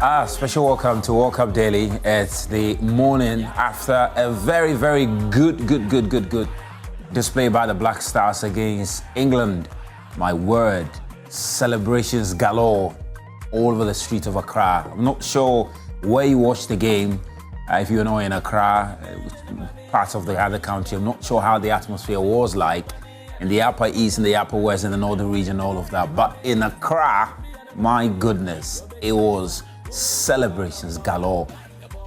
Special welcome to World Cup Daily. It's the morning after a very, very good display by the Black Stars against England. My word, celebrations galore all over the street of Accra. I'm not sure where you watched the game. If you're not in Accra, parts of the other country, I'm not sure how the atmosphere was like in the Upper East, in the Upper West, in the Northern region, all of that. But in Accra, my goodness, it was celebrations galore.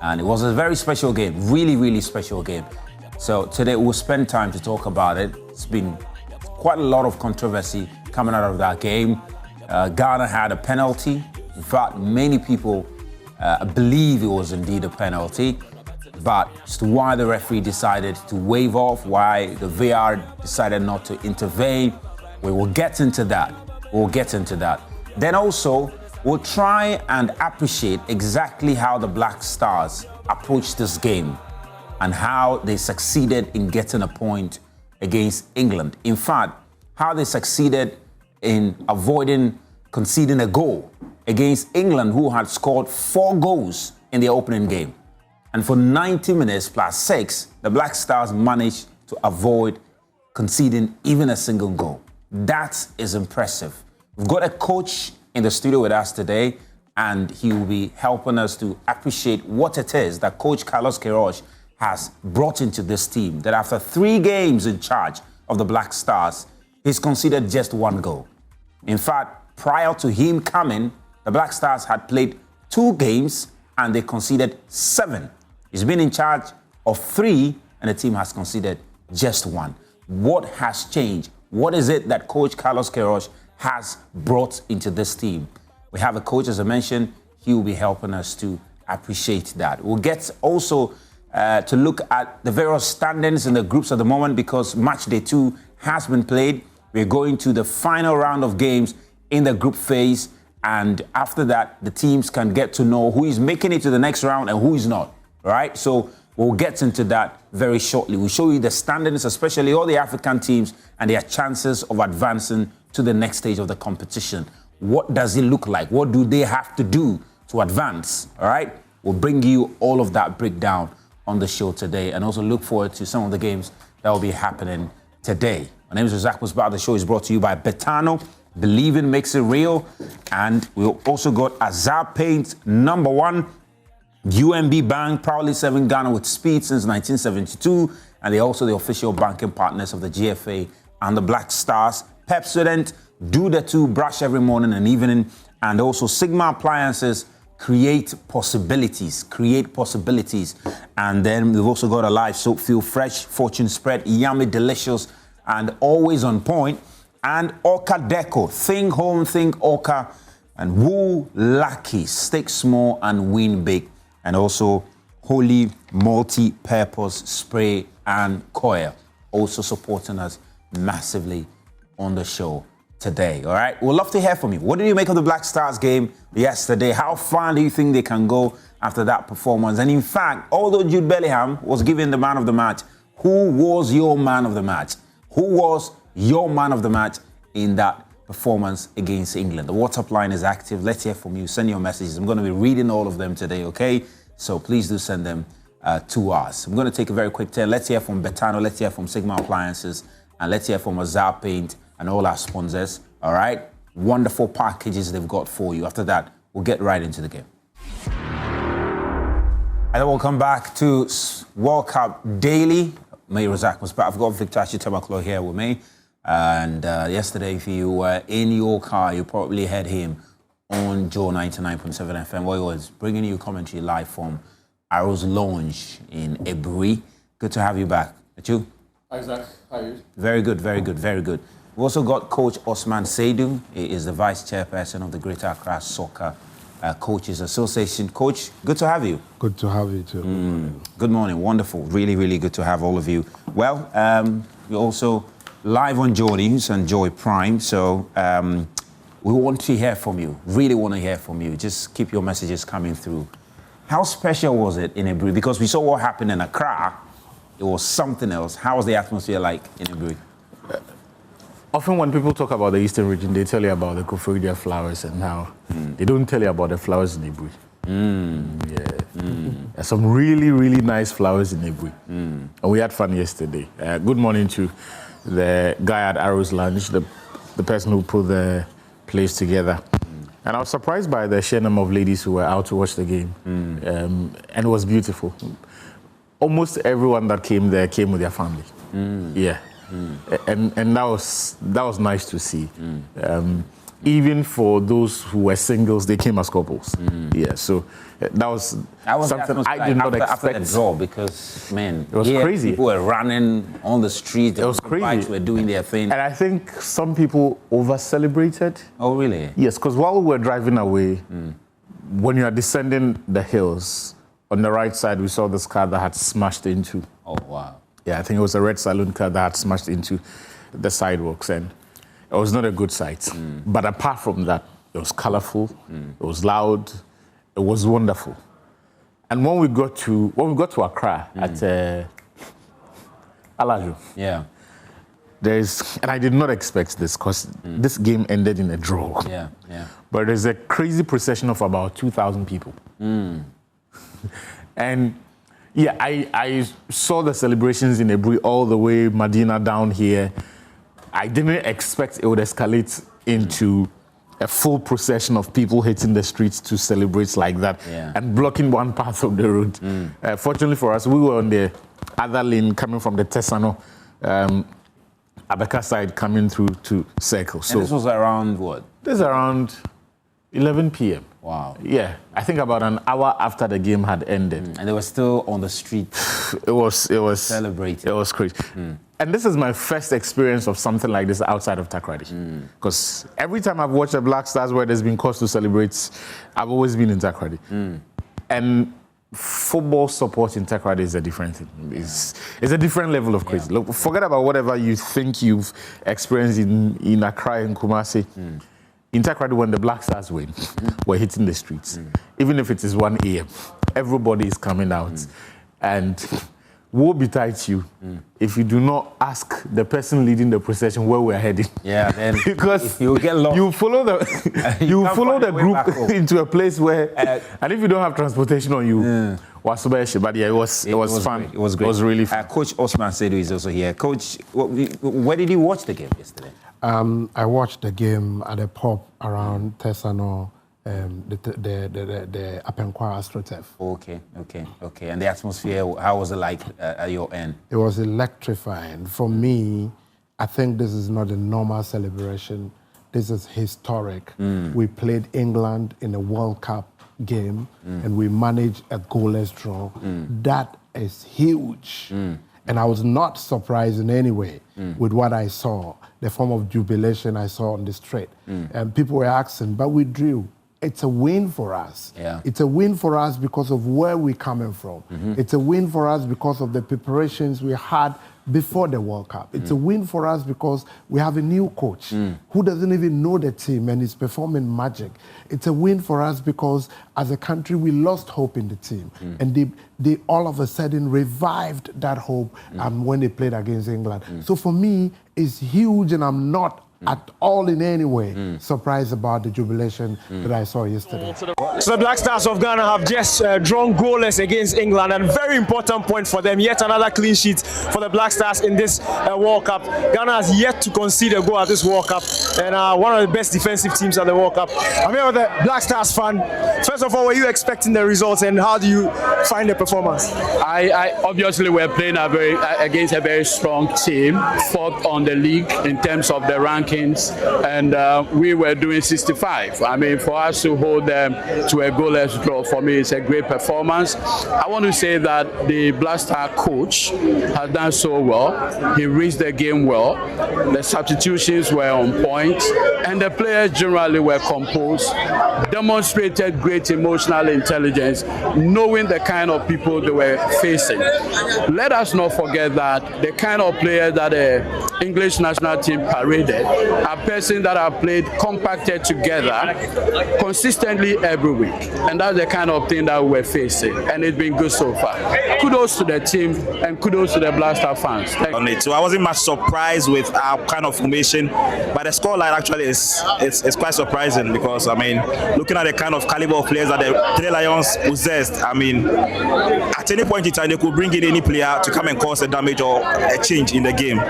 And it was a very special game, really special game. So today we'll spend time to talk about it. It's been quite a lot of controversy coming out of that game. Ghana had a penalty. In fact, many people believe it was indeed a penalty. But as to why the referee decided to wave off, why the VAR decided not to intervene, we will get into that. Then also, we'll try and appreciate exactly how the Black Stars approached this game and how they succeeded in getting a point against England. In fact, how they succeeded in avoiding conceding a goal against England, who had scored 4 goals in the opening game. And for 90 minutes plus 6, the Black Stars managed to avoid conceding even a single goal. That is impressive. We've got a coach in the studio with us today, and he will be helping us to appreciate what it is that Coach Carlos Queiroz has brought into this team, that after 3 games in charge of the Black Stars, he's conceded just 1 goal. In fact, prior to him coming, the Black Stars had played 2 games and they conceded 7. He's been in charge of 3 and the team has conceded just 1. What has changed? What is it that Coach Carlos Queiroz has brought into this team? We have a coach, as I mentioned. He will be helping us to appreciate that. We'll get also to look at the various standings in the groups at the moment, because match day 2 has been played. We're going to the final round of games in the group phase, and after that, the teams can get to know who is making it to the next round and who is not. All right, so we'll get into that very shortly. We'll show you the standings, especially all the African teams and their chances of advancing to the next stage of the competition. What does it look like? What do they have to do to advance? All right, we'll bring you all of that breakdown on the show today, and also look forward to some of the games that will be happening today. My name is Razak Musbah. The show is brought to you by Betano. Believing makes it real. And we also got Azar Paint #1. UMB Bank, proudly serving Ghana with speed since 1972. And they're also the official banking partners of the GFA and the Black Stars. Pepsodent, do the 2, brush every morning and evening. And also Sigma Appliances, create possibilities. And then we've also got a live soap, feel fresh, fortune spread, yummy, delicious, and always on point. And Orca Deco, think home, think Orca. And Woo Lucky, stick small and win big. And also Holy Multi-Purpose Spray and Coil, also supporting us massively on the show today. All right, we'd love to hear from you. What did you make of the Black Stars game yesterday? How far do you think they can go after that performance? And in fact, although Jude Bellingham was given the man of the match, who was your man of the match? Who was your man of the match in that performance against England? The WhatsApp line is active. Let's hear from you. Send your messages. I'm going to be reading all of them today, okay? So please do send them to us. I'm going to take a very quick turn. Let's hear from Betano. Let's hear from Sigma Appliances. And let's hear from Azar Paint and all our sponsors. All right? Wonderful packages they've got for you. After that, we'll get right into the game. And welcome back to World Cup Daily. May Razak Musbah. I've got Victor Ashitamaklo here with me. And yesterday, if you were in your car, you probably heard him on Joe 99.7 FM, where he was bringing you commentary live from Arrow's Lounge in Ebri. Good to have you back. At you? Hi, Zach. How are you? Very good. We've also got Coach Osman Seidu. He is the Vice Chairperson of the Greater Accra Soccer Coaches Association. Coach, good to have you. Good to have you too. Good morning. Wonderful. Really good to have all of you. Well, we're also live on Joy News and Joy Prime, so we want to hear from you. Really want to hear from you. Just keep your messages coming through. How special was it in Ebri? Because we saw what happened in Accra. It was something else. How was the atmosphere like in Ebri? Often when people talk about the Eastern region, they tell you about the Koforidua flowers and how they don't tell you about the flowers in Ebri. There's some really, really nice flowers in Ebui. And we had fun yesterday. Good morning to the guy at Arrow's Lunch, the person who put the place together. And I was surprised by the sheer number of ladies who were out to watch the game. And it was beautiful. Almost everyone that came there came with their family. Yeah. And that was nice to see. Even for those who were singles, they came as couples. Yeah, so that was something I did not expect. After the draw, because, man, it was crazy. People were running on the street. It was crazy. Bikes were doing their thing. And I think some people over-celebrated. Oh, really? Yes, because while we were driving away, when you are descending the hills, on the right side, we saw this car that had smashed into. Oh, wow. Yeah, I think it was a red saloon car that had smashed into the sidewalks. And it was not a good sight. But apart from that, it was colorful, it was loud, it was wonderful. And when we got to Accra at Alajo, and I did not expect this because this game ended in a draw. But there's a crazy procession of about 2,000 people. And yeah, I saw the celebrations in Ebui all the way Medina down here. I didn't expect it would escalate into a full procession of people hitting the streets to celebrate like that and blocking one part of the road. Fortunately for us, we were on the other lane coming from the Tesano Abeka side coming through to Circle. So and this was around what? This is around 11 p.m. Wow. Yeah, I think about an hour after the game had ended. And they were still on the street. It was celebrating. It was crazy. And this is my first experience of something like this outside of Takoradi. Because every time I've watched the Black Stars where there's been cause to celebrate, I've always been in Takoradi. And football support in Takoradi is a different thing. It's a different level of crazy. Look, forget about whatever you think you've experienced in Accra and Kumasi. In Takoradi, when the Black Stars win, we're hitting the streets. Even if it is 1 a.m., everybody is coming out. And woe betide you if you do not ask the person leading the procession where we're heading. Yeah, then because you'll get lost. You follow the group into a place where, and if you don't have transportation on you, but yeah, it was fun. Great. It was great. It was really fun. Coach Osman Sedu is also here. Coach, where did you watch the game yesterday? I watched the game at a pub around Tesano, the Apenkwa AstroTurf. Okay. And the atmosphere, how was it like at your end? It was electrifying. For me, I think this is not a normal celebration. This is historic. We played England in a World Cup game and we managed a goalless draw. That is huge. And I was not surprised in any way with what I saw, the form of jubilation I saw on the street. And people were asking, but we drew. It's a win for us. It's a win for us because of where we're coming from. It's a win for us because of the preparations we had before the World Cup. It's a win for us because we have a new coach who doesn't even know the team and is performing magic. It's a win for us because as a country we lost hope in the team and they all of a sudden revived that hope when they played against England. So for me, it's huge and I'm not at all in any way surprised about the jubilation that I saw yesterday. So the Black Stars of Ghana have just drawn goalless against England, and a very important point for them. Yet another clean sheet for the Black Stars in this World Cup. Ghana has yet to concede a goal at this World Cup, and one of the best defensive teams at the World Cup. I'm here with the Black Stars fan. First of all, were you expecting the results, and how do you find the performance? I obviously we're playing against a very strong team, fourth on the league in terms of the rankings, and we were doing 65. I mean, for us to hold them to a goalless draw, for me, it's a great performance. I want to say that the Black Star coach has done so well. He reached the game well. The substitutions were on point, and the players generally were composed, demonstrated great emotional intelligence, knowing the kind kind of people they were facing. Let us not forget that the kind of players that the English national team paraded are persons that have played compacted together consistently every week. And that's the kind of thing that we're facing. And it's been good so far. Kudos to the team and kudos to the Black Star fans. So I wasn't much surprised with our kind of formation, but the scoreline actually is quite surprising because, I mean, looking at the kind of caliber of players that the Three Lions possessed, I mean, at any point in time, they could bring in any player to come and cause a damage or a change in the game.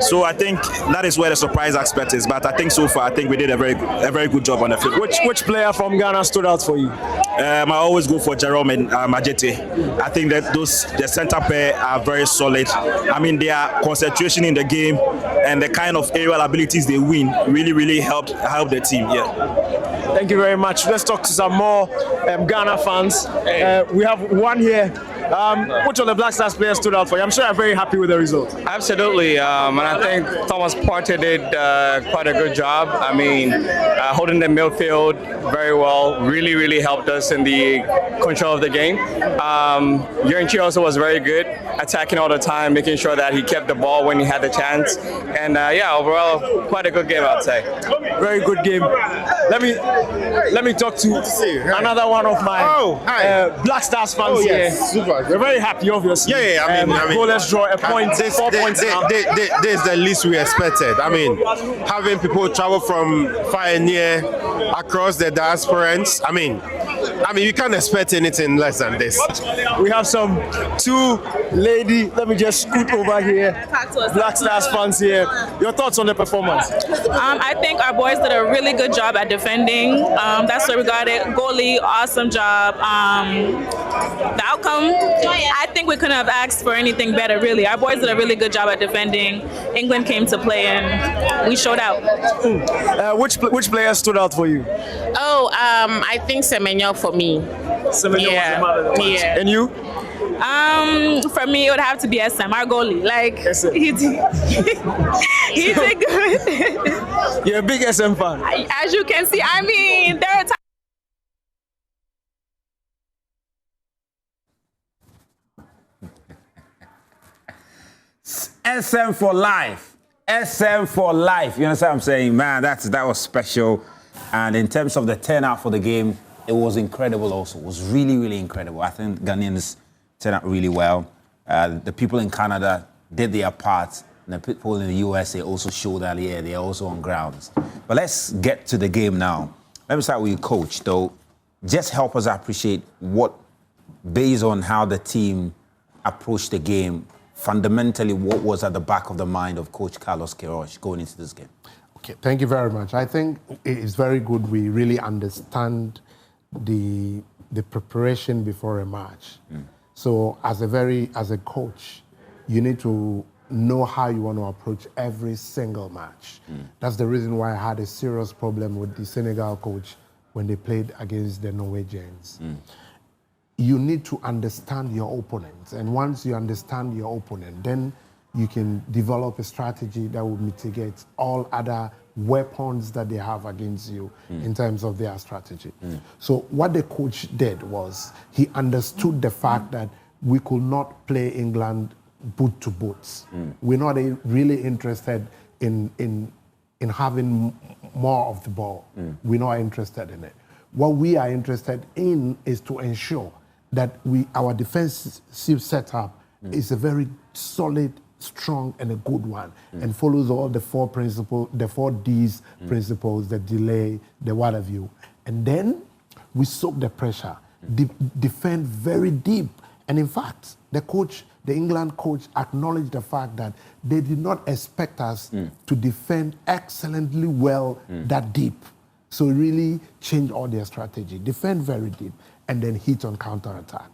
So I think that is where the surprise aspect is. But I think so far, I think we did a very good job on the field. Which player from Ghana stood out for you? I always go for Jerome and Ajete. I think that the center pair are very solid. I mean, their concentration in the game and the kind of aerial abilities they win really help the team. Yeah. Thank you very much. Let's talk to some more Ghana fans. We have one here. Which of the Black Stars players stood out for you? I'm sure you're very happy with the result. Absolutely, and I think Thomas Partey did quite a good job. I mean, holding the midfield very well, really helped us in the control of the game. Yurinchi also was very good, attacking all the time, making sure that he kept the ball when he had the chance. And yeah, overall, quite a good game, I'd say. Very good game. Let me talk to another one of my Black Stars fans here. Super. We're very happy, obviously. Yeah, I mean, goalless draw, a point, 4 points now. This is the least we expected. I mean, having people travel from far and near across the diasporans, I mean, you can't expect anything less than this. We have some two lady, let me just scoot over here, Black Stars fans here. Your thoughts on the performance? I think our boys did a really good job at defending. That's where we got it. Goalie, awesome job. The outcome, I think we couldn't have asked for anything better, really. Our boys did a really good job at defending. England came to play and we showed out. Which player stood out for you? Oh, I think Semenyo for me. Semenyo was the man of the match. And you? For me, it would have to be SM, our goalie. Like, he did good. You're a big SM fan. As you can see, I mean, there are times. SM for life. SM for life. You understand what I'm saying? Man, that was special. And in terms of the turnout for the game, it was incredible also. It was really incredible. I think Ghanaians turned out really well. The people in Canada did their part. And the people in the US, they also showed that, yeah, they're also on grounds. But let's get to the game now. Let me start with you, Coach, though. Just help us appreciate based on how the team approached the game, fundamentally, what was at the back of the mind of Coach Carlos Queiroz going into this game? Okay, thank you very much. I think it's very good we really understand the preparation before a match. So as a coach, you need to know how you want to approach every single match. That's the reason why I had a serious problem with the Senegal coach when they played against the Norwegians. You need to understand your opponents. And once you understand your opponent, then you can develop a strategy that will mitigate all other weapons that they have against you in terms of their strategy. So what the coach did was he understood the fact that we could not play England boot to boots. We're not really interested in having more of the ball. We're not interested in it. What we are interested in is to ensure that our defensive setup is a very solid, strong, and a good one, and follows all the four principles, the 4 Ds principles, the delay, the what have you. And then we soak the pressure, defend very deep. And in fact, the England coach acknowledged the fact that they did not expect us to defend excellently well that deep. So really change all their strategy, defend very deep, and then hit on counterattack.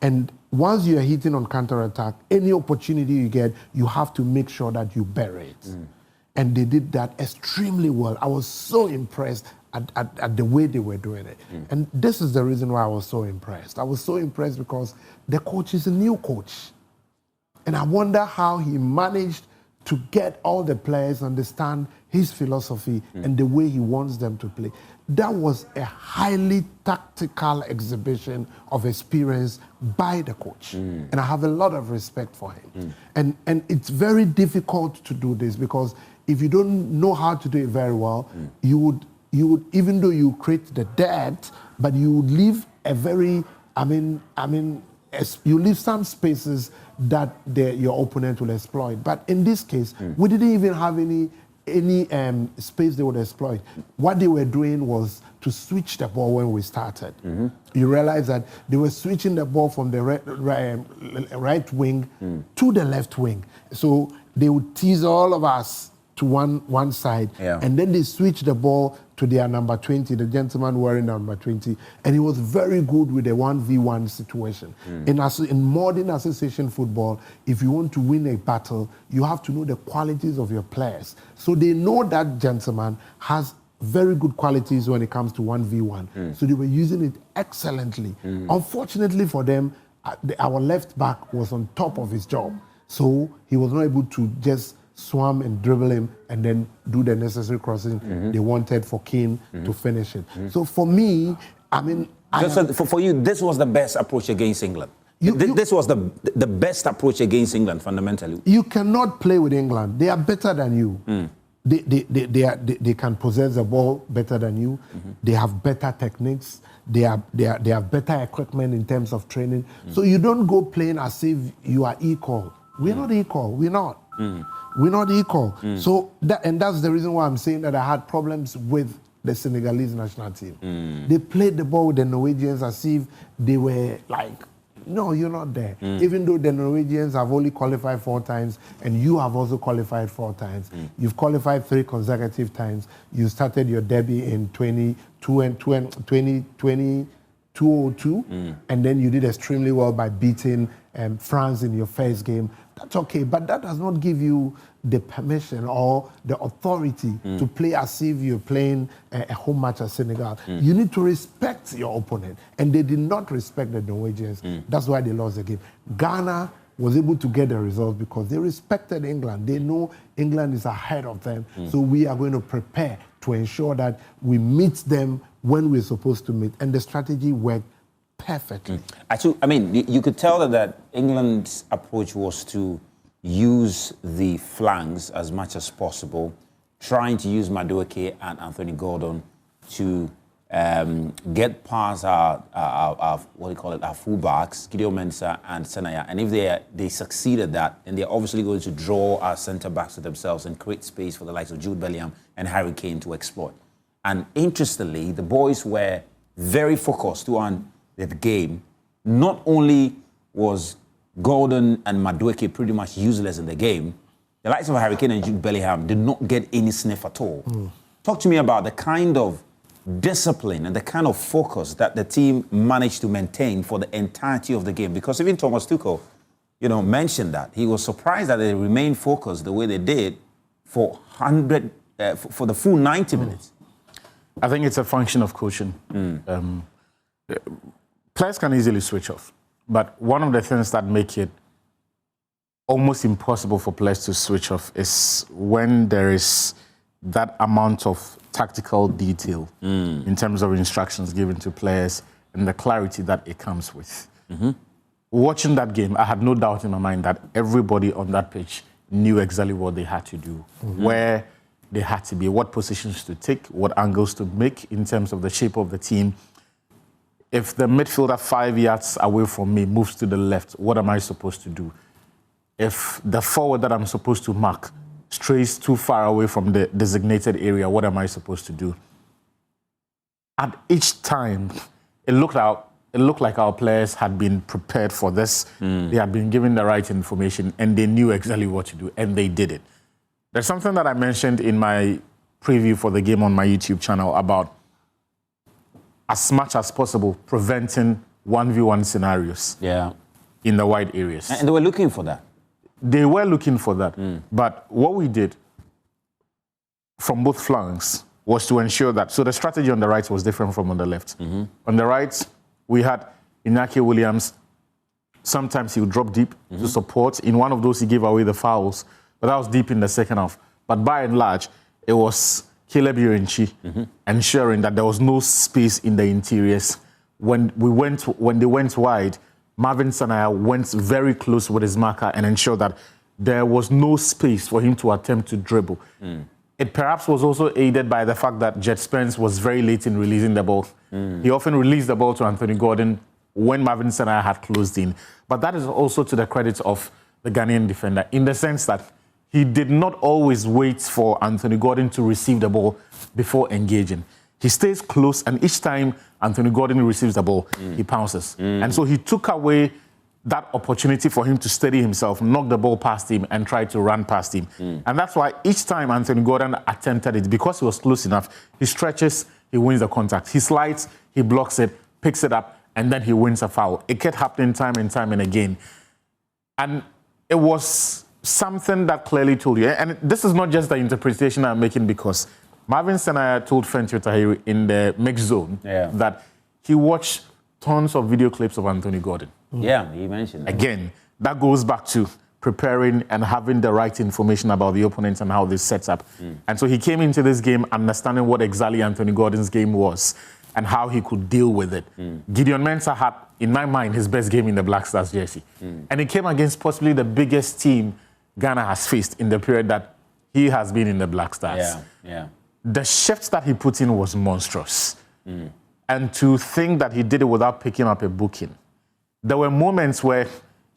And once you are hitting on counterattack, any opportunity you get, you have to make sure that you bury it. And they did that extremely well. I was so impressed at the way they were doing it. And this is the reason why I was so impressed. I was so impressed because the coach is a new coach. And I wonder how he managed to get all the players understand his philosophy and the way he wants them to play. that was a highly tactical exhibition of experience by the coach. And I have a lot of respect for him. And it's very difficult to do this because if you don't know how to do it very well, you would, even though you create the depth, but you would leave a very, you leave some spaces that your opponent will exploit. But in this case, we didn't even have any space they would exploit. What they were doing was to switch the ball when we started. You realize that they were switching the ball from the right wing to the left wing. So they would tease all of us to one side, and then they switched the ball to their number 20, the gentleman wearing number 20, and he was very good with the 1v1 situation. In modern association football, if you want to win a battle, you have to know the qualities of your players. So they know that gentleman has very good qualities when it comes to 1v1. So they were using it excellently. Unfortunately for them, our left back was on top of his job. So he was not able to just swam and dribble him and then do the necessary crossing they wanted for Keane to finish it. So for me, for you, this was the best approach against England. This was the best approach against England, fundamentally. You cannot play with England. They are better than you. They can possess the ball better than you. They have better techniques. They have better equipment in terms of training. So you don't go playing as if you are equal. We're not equal. We're not. We're not equal. So that's the reason why I'm saying that I had problems with the Senegalese national team. They played the ball with the Norwegians as if they were like, no, you're not there. Even though the Norwegians have only qualified 4 times and you have also qualified 4 times. You've qualified 3 consecutive times. You started your debut in 2002, and then you did extremely well by beating France in your first game. That's okay, but that does not give you the permission or the authority to play as if you're playing a home match at Senegal. You need to respect your opponent, and they did not respect the Norwegians. That's why they lost the game. Ghana was able to get the result because they respected England. They know England is ahead of them, so we are going to prepare to ensure that we meet them when we're supposed to meet, and the strategy worked perfectly. Actually, you could tell that England's approach was to use the flanks as much as possible, trying to use Madueke and Anthony Gordon to get past our fullbacks, Gideon Mensah and Senaya. And if they succeeded that, then they're obviously going to draw our centre-backs to themselves and create space for the likes of Jude Bellingham and Harry Kane to exploit. And interestingly, the boys were very focused on the game. Not only was Gordon and Madueke pretty much useless in the game, the likes of Harry Kane and Jude Bellingham did not get any sniff at all. Talk to me about the kind of discipline and the kind of focus that the team managed to maintain for the entirety of the game. Because even Thomas Tuchel, mentioned that. He was surprised that they remained focused the way they did for the full 90 minutes. I think it's a function of coaching. Players can easily switch off, but one of the things that make it almost impossible for players to switch off is when there is that amount of tactical detail in terms of instructions given to players and the clarity that it comes with. Watching that game, I had no doubt in my mind that everybody on that pitch knew exactly what they had to do, where they had to be, what positions to take, what angles to make in terms of the shape of the team. If the midfielder 5 yards away from me moves to the left, what am I supposed to do? If the forward that I'm supposed to mark strays too far away from the designated area, what am I supposed to do? At each time, it looked like our players had been prepared for this. They had been given the right information, and they knew exactly what to do, and they did it. There's something that I mentioned in my preview for the game on my YouTube channel about, as much as possible, preventing 1v1 scenarios in the wide areas. And they were looking for that. They were looking for that. But what we did from both flanks was to ensure that, so the strategy on the right was different from on the left. On the right, we had Inaki Williams. Sometimes he would drop deep to support. In one of those, he gave away the fouls, but that was deep in the second half. But by and large, it was Caleb Irenchi, ensuring that there was no space in the interiors. When they went wide, Marvin Sanaya went very close with his marker and ensured that there was no space for him to attempt to dribble. It perhaps was also aided by the fact that Jet Spence was very late in releasing the ball. He often released the ball to Anthony Gordon when Marvin Sanaya had closed in. But that is also to the credit of the Ghanaian defender, in the sense that he did not always wait for Anthony Gordon to receive the ball before engaging. He stays close, and each time Anthony Gordon receives the ball, he pounces. And so he took away that opportunity for him to steady himself, knock the ball past him, and try to run past him. And that's why each time Anthony Gordon attempted it, because he was close enough, he stretches, he wins the contact. He slides, he blocks it, picks it up, and then he wins a foul. It kept happening time and time and again. And it was something that clearly told you, and this is not just the interpretation I'm making, because Marvin Sanaya told Fentio Tahiri in the mixed zone that he watched tons of video clips of Anthony Gordon. Yeah, he mentioned that. Again, that goes back to preparing and having the right information about the opponent and how they set up. And so he came into this game understanding what exactly Anthony Gordon's game was and how he could deal with it. Gideon Mensah had, in my mind, his best game in the Black Stars jersey. And he came against possibly the biggest team Ghana has faced in the period that he has been in the Black Stars. The shift that he put in was monstrous. And to think that he did it without picking up a booking. There were moments where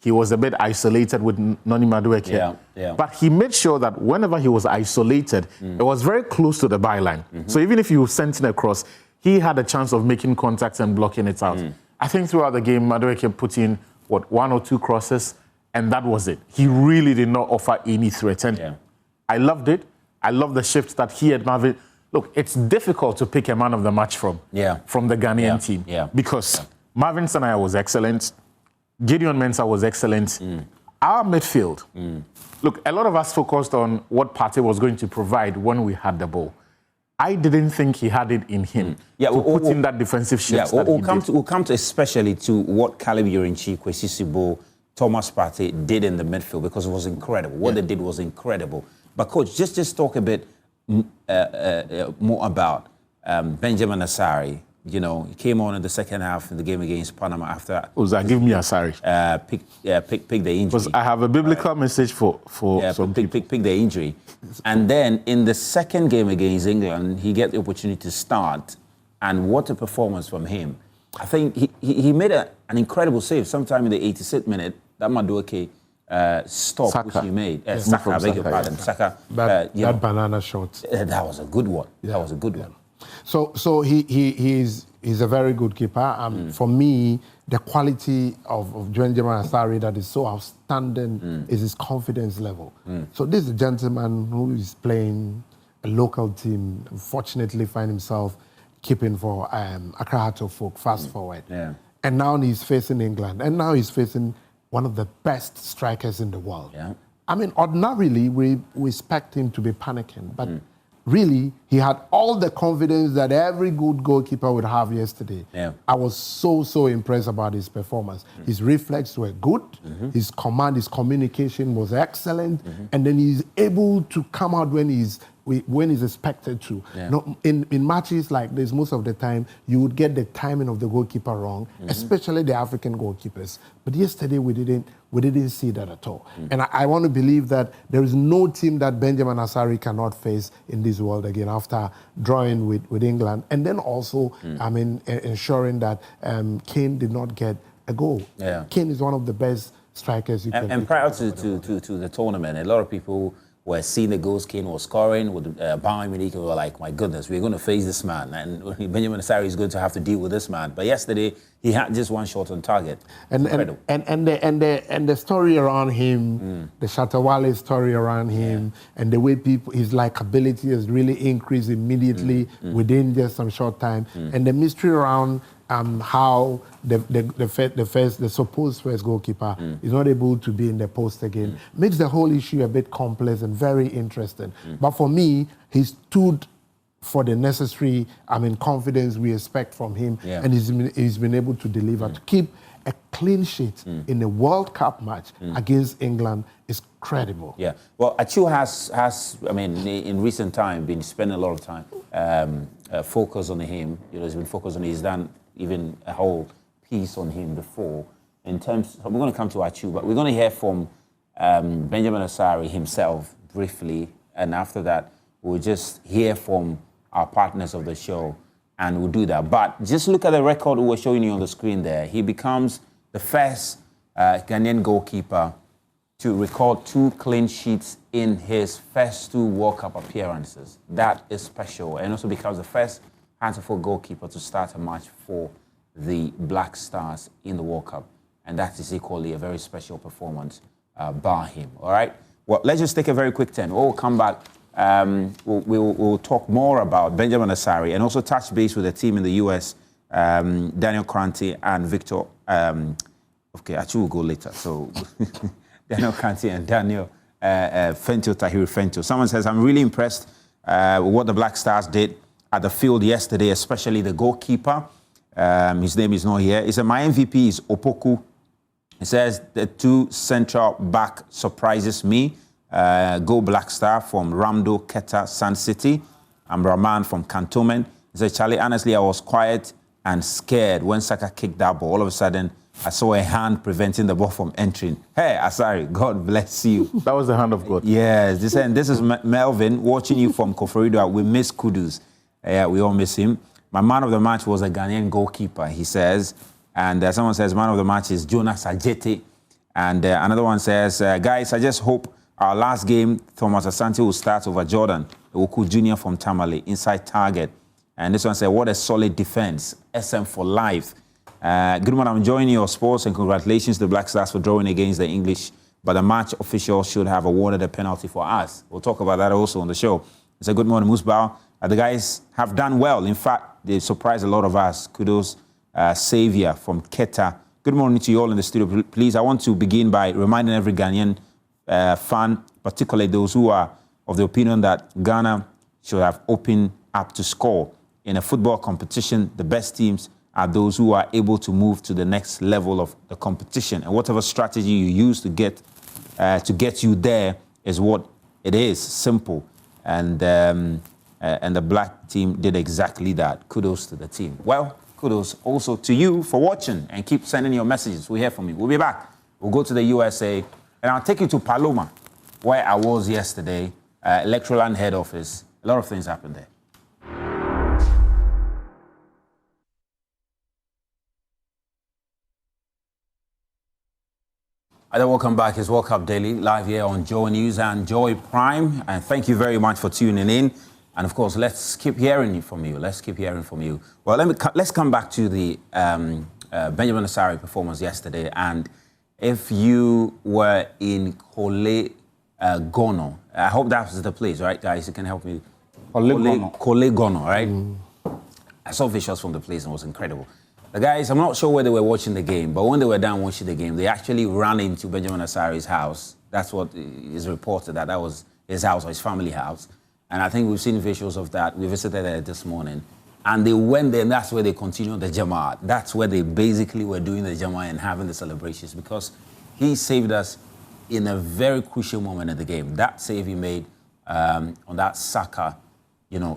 he was a bit isolated with Noni Madueke. But he made sure that whenever he was isolated, it was very close to the byline. So even if you sent it across, he had a chance of making contacts and blocking it out. I think throughout the game, Madueke put in, one or two crosses, and that was it. He really did not offer any threat. And I loved it. I love the shift that he had. Marvin. Look, it's difficult to pick a man of the match from the Ghanaian team. Because Marvin Sanaya was excellent. Gideon Mensah was excellent. Our midfield. Look, a lot of us focused on what Partey was going to provide when we had the ball. I didn't think he had it in him to put in that defensive shift. We'll come to especially to what Caleb Irenchi, Kwesi Sibo, Thomas Partey did in the midfield, because it was incredible. What they did was incredible. But coach, just talk a bit more about Benjamin Asare. You know, he came on in the second half in the game against Panama after. Give me Asare. Pick the injury. Because I have a biblical message for pick the injury. And then in the second game against England, he get the opportunity to start. And what a performance from him. I think he made an incredible save sometime in the 86th minute. That Madueke stop Saka. which he made. Saka, I beg your pardon. Saka. That banana shot. That was a good one. That was a good one. So he's a very good keeper. For me, the quality of Benjamin Asare that is so outstanding is his confidence level. So this is a gentleman who is playing a local team, fortunately find himself keeping for Accra Hearts of Oak, fast forward. And now he's facing England. And now he's facing one of the best strikers in the world. I mean, ordinarily, we expect him to be panicking, but really, he had all the confidence that every good goalkeeper would have yesterday. I was so impressed about his performance. His reflexes were good. His command, his communication was excellent. And then he's able to come out when he's expected to. No, in matches like this, most of the time, you would get the timing of the goalkeeper wrong, especially the African goalkeepers. But yesterday, we didn't see that at all. And I want to believe that there is no team that Benjamin Asare cannot face in this world again after drawing with England. And then also, ensuring that Kane did not get a goal. Kane is one of the best strikers you can. And prior to the tournament, a lot of people were seeing the goals Kane was scoring with Bayern Munich, and were like, my goodness, we're going to face this man. And Benjamin Asare is going to have to deal with this man. But yesterday, he had just one shot on target. And the story around him, the Shatawale story around him, and the way his likability has really increased immediately within just some short time. And the mystery around how the supposed first goalkeeper is not able to be in the post again makes the whole issue a bit complex and very interesting. But for me, he stood for the necessary, confidence we expect from him, and he's been able to deliver. To keep a clean sheet in a World Cup match against England is credible. Yeah. Well, Achu has in recent time been spending a lot of time focused on him. He's been focused on. He's done even a whole piece on him before. In terms, so we're going to come to Achu, but we're going to hear from Benjamin Asare himself briefly, and after that, we'll just hear from our partners of the show, and we'll do that. But just look at the record we were showing you on the screen there. He becomes the first Ghanaian goalkeeper to record 2 clean sheets in his first 2 World Cup appearances. That is special, and also becomes the first handful goalkeeper to start a match for the Black Stars in the World Cup. And that is equally a very special performance by him, all right? Well, let's just take a very quick turn. We'll come back. We'll talk more about Benjamin Asare and also touch base with the team in the US, Daniel Kranti and Victor. Okay, actually we'll go later. So Daniel Kranti and Daniel Tahiri Fento. Someone says, I'm really impressed with what the Black Stars did at the field yesterday, especially the goalkeeper. His name is not here. He said, my MVP is Opoku. He says, the 2 central back surprises me. Go Black Star from Ramdo, Keta, Sun City. I'm Rahman from Cantonment. He said, Charlie, honestly, I was quiet and scared when Saka kicked that ball. All of a sudden, I saw a hand preventing the ball from entering. Hey, Asare, God bless you. That was the hand of God. Yes, this is Melvin watching you from Koforidua. We miss Kudus. Yeah, we all miss him. My man of the match was a Ghanaian goalkeeper, he says. And someone says, man of the match is Jonas Ajete. And another one says, guys, I just hope our last game, Thomas Asante will start over Jordan Oku Jr. from Tamale, inside target. And this one said, what a solid defense. SM for life. Good morning, I'm enjoying your sports and congratulations to the Black Stars for drawing against the English. But the match official should have awarded a penalty for us. We'll talk about that also on the show. It's a good morning, Musbao. The guys have done well. In fact, they surprised a lot of us. Kudos, Xavier from Keta. Good morning to you all in the studio. Please, I want to begin by reminding every Ghanaian fan, particularly those who are of the opinion that Ghana should have opened up to score. In a football competition, the best teams are those who are able to move to the next level of the competition. And whatever strategy you use to get you there is what it is, simple. And the black team did exactly that. Kudos to the team. Well, kudos also to you for watching and keep sending your messages. We hear from you. We'll be back. We'll go to the USA and I'll take you to Paloma, where I was yesterday, Electoral head office. A lot of things happened there. Welcome back. It's World Cup Daily, live here on Joy News and Joy Prime. And thank you very much for tuning in. And of course, let's keep hearing from you. Well, let's come back to the Benjamin Asare performance yesterday. And if you were in Kole Gono, I hope that was the place, right, guys? You can help me. Kole Gono, right? I saw visuals from the place and it was incredible. The guys, I'm not sure where they were watching the game, but when they were done watching the game, they actually ran into Benjamin Asare's house. That's what is reported, that was his house or his family house. And I think we've seen visuals of that. We visited it this morning. And they went there, and that's where they continued the Jama'at. That's where they basically were doing the Jama'at and having the celebrations, because he saved us in a very crucial moment in the game. That save he made on that Saka,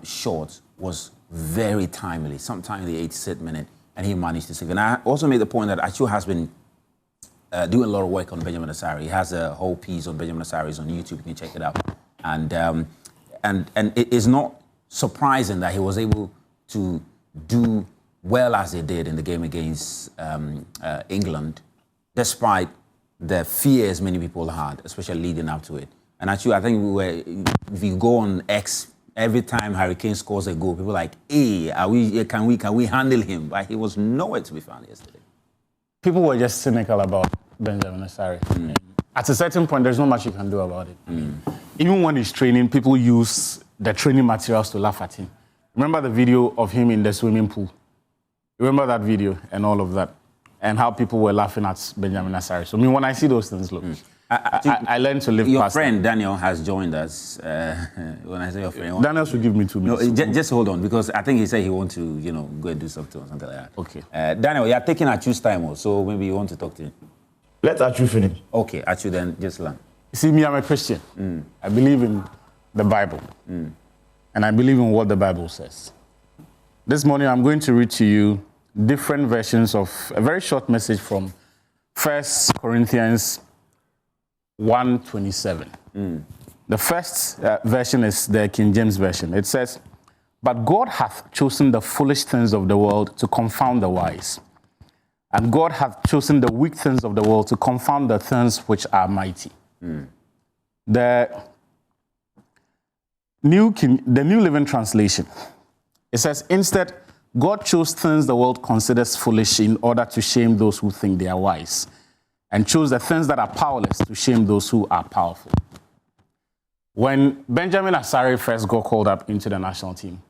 shot was very timely, sometime in the 86th minute. And he managed to save. And I also made the point that Achu has been doing a lot of work on Benjamin Asare. He has a whole piece on Benjamin Asare on YouTube. You can check it out. And it is not surprising that he was able to do well as he did in the game against England, despite the fears many people had, especially leading up to it. And actually, I think if you go on X, every time Harry Kane scores a goal, people are like, hey, can we handle him? But he was nowhere to be found yesterday. People were just cynical about Benjamin Asare. At a certain point, there's not much you can do about it. Even when he's training, people use the training materials to laugh at him. Remember the video of him in the swimming pool? Remember that video and all of that? And how people were laughing at Benjamin Asare. So, when I see those things, look. I learned to live your past friend Daniel has joined us. When I say your friend, Daniel should give me 2 minutes. No, just hold on, because I think he said he wants to, go and do something or something like that. Okay. Daniel, you are taking Achu's time, so maybe you want to talk to him. Let Achu finish. Okay, Achu, then just learn. See, me, I'm a Christian. I believe in the Bible. And I believe in what the Bible says. This morning, I'm going to read to you different versions of a very short message from 1 Corinthians 1:27. The first version is the King James Version. It says, "But God hath chosen the foolish things of the world to confound the wise. And God hath chosen the weak things of the world to confound the things which are mighty." The New Living Translation, it says, "Instead, God chose things the world considers foolish in order to shame those who think they are wise, and chose the things that are powerless to shame those who are powerful." When Benjamin Asare first got called up into the national team,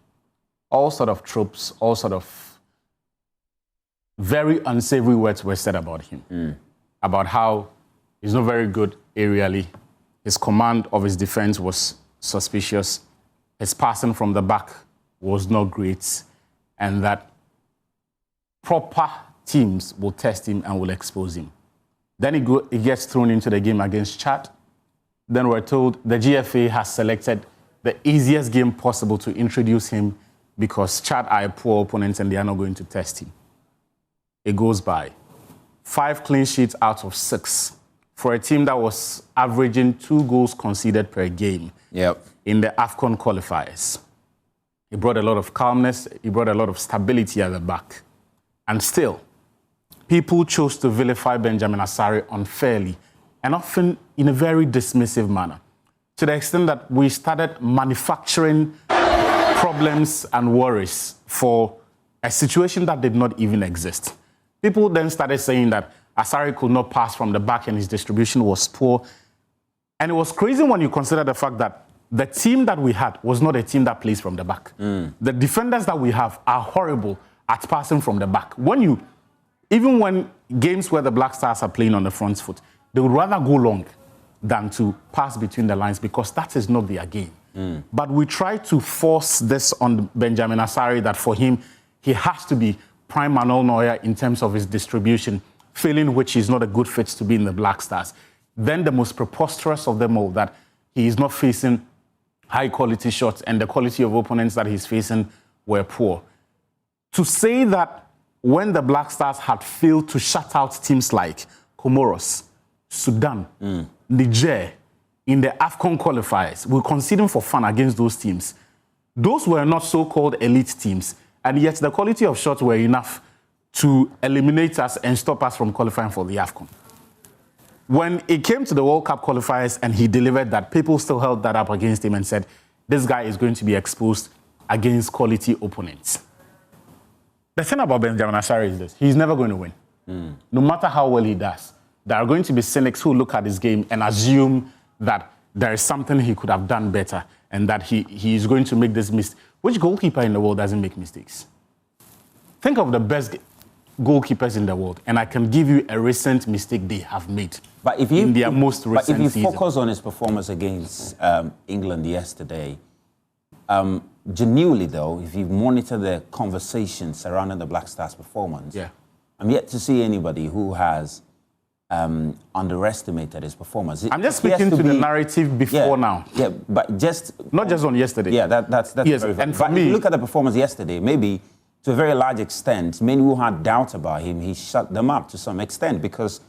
all sort of tropes, all sort of very unsavory words were said about him, about how he's not very good aerially, his command of his defense was suspicious, his passing from the back was not great, and that proper teams will test him and will expose him. Then he gets thrown into the game against Chad. Then we're told the GFA has selected the easiest game possible to introduce him because Chad are a poor opponent and they are not going to test him. It goes by. 5 clean sheets out of 6 for a team that was averaging 2 goals conceded per game in the AFCON qualifiers. He brought a lot of calmness. He brought a lot of stability at the back. And still, people chose to vilify Benjamin Asare unfairly and often in a very dismissive manner, to the extent that we started manufacturing problems and worries for a situation that did not even exist. People then started saying that Asare could not pass from the back and his distribution was poor. And it was crazy when you consider the fact that the team that we had was not a team that plays from the back. The defenders that we have are horrible at passing from the back. Even when games where the Black Stars are playing on the front foot, they would rather go long than to pass between the lines because that is not their game. But we try to force this on Benjamin Asare that for him, he has to be prime Manuel Neuer in terms of his distribution, failing which he's not a good fit to be in the Black Stars. Then the most preposterous of them all, that he is not facing high-quality shots and the quality of opponents that he's facing were poor. To say that when the Black Stars had failed to shut out teams like Comoros, Sudan, Niger, in the AFCON qualifiers, we're conceding for fun against those teams. Those were not so-called elite teams, and yet the quality of shots were enough to eliminate us and stop us from qualifying for the AFCON. When it came to the World Cup qualifiers and he delivered that, people still held that up against him and said, this guy is going to be exposed against quality opponents. The thing about Benjamin Asare is this: he's never going to win. No matter how well he does, there are going to be cynics who look at his game and assume that there is something he could have done better and that he is going to make this mistake. Which goalkeeper in the world doesn't make mistakes? Think of the best goalkeepers in the world, and I can give you a recent mistake they have made in their most recent season. But if you focus on his performance against England yesterday, genuinely though, if you monitor the conversation surrounding the Black Stars' performance, I'm yet to see anybody who has underestimated his performance. I'm just speaking to the narrative before now. Yeah, but not just on yesterday. Yeah, that's yes, very and but for me, if you look at the performance yesterday, maybe to a very large extent, many who had doubts about him, he shut them up to some extent because,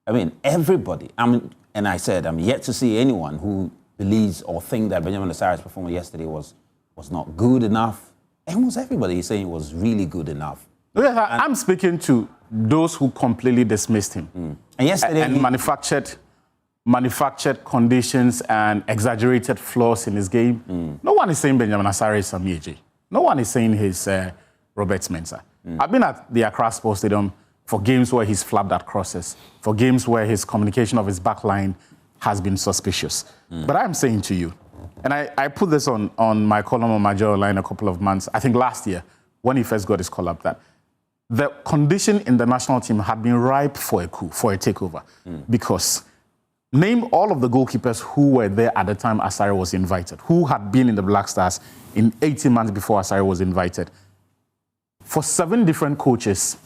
I mean, everybody, and I said, I'm yet to see anyone who believes or think that Benjamin Asare's performance yesterday was not good enough. Almost everybody is saying it was really good enough. Yes, I'm speaking to those who completely dismissed him. And yesterday and manufactured conditions and exaggerated flaws in his game. No one is saying Benjamin Asare is Sami Eje. No one is saying he's Robert Mensah. I've been at the Accra Sports Stadium for games where he's flapped at crosses, for games where his communication of his back line has been suspicious. But I'm saying to you, and I put this on my column on Major Line a couple of months, I think last year, when he first got his call up, that the condition in the national team had been ripe for a coup, for a takeover, because Name all of the goalkeepers who were there at the time Asare was invited, who had been in the Black Stars in 18 months before Asare was invited. For 7 different coaches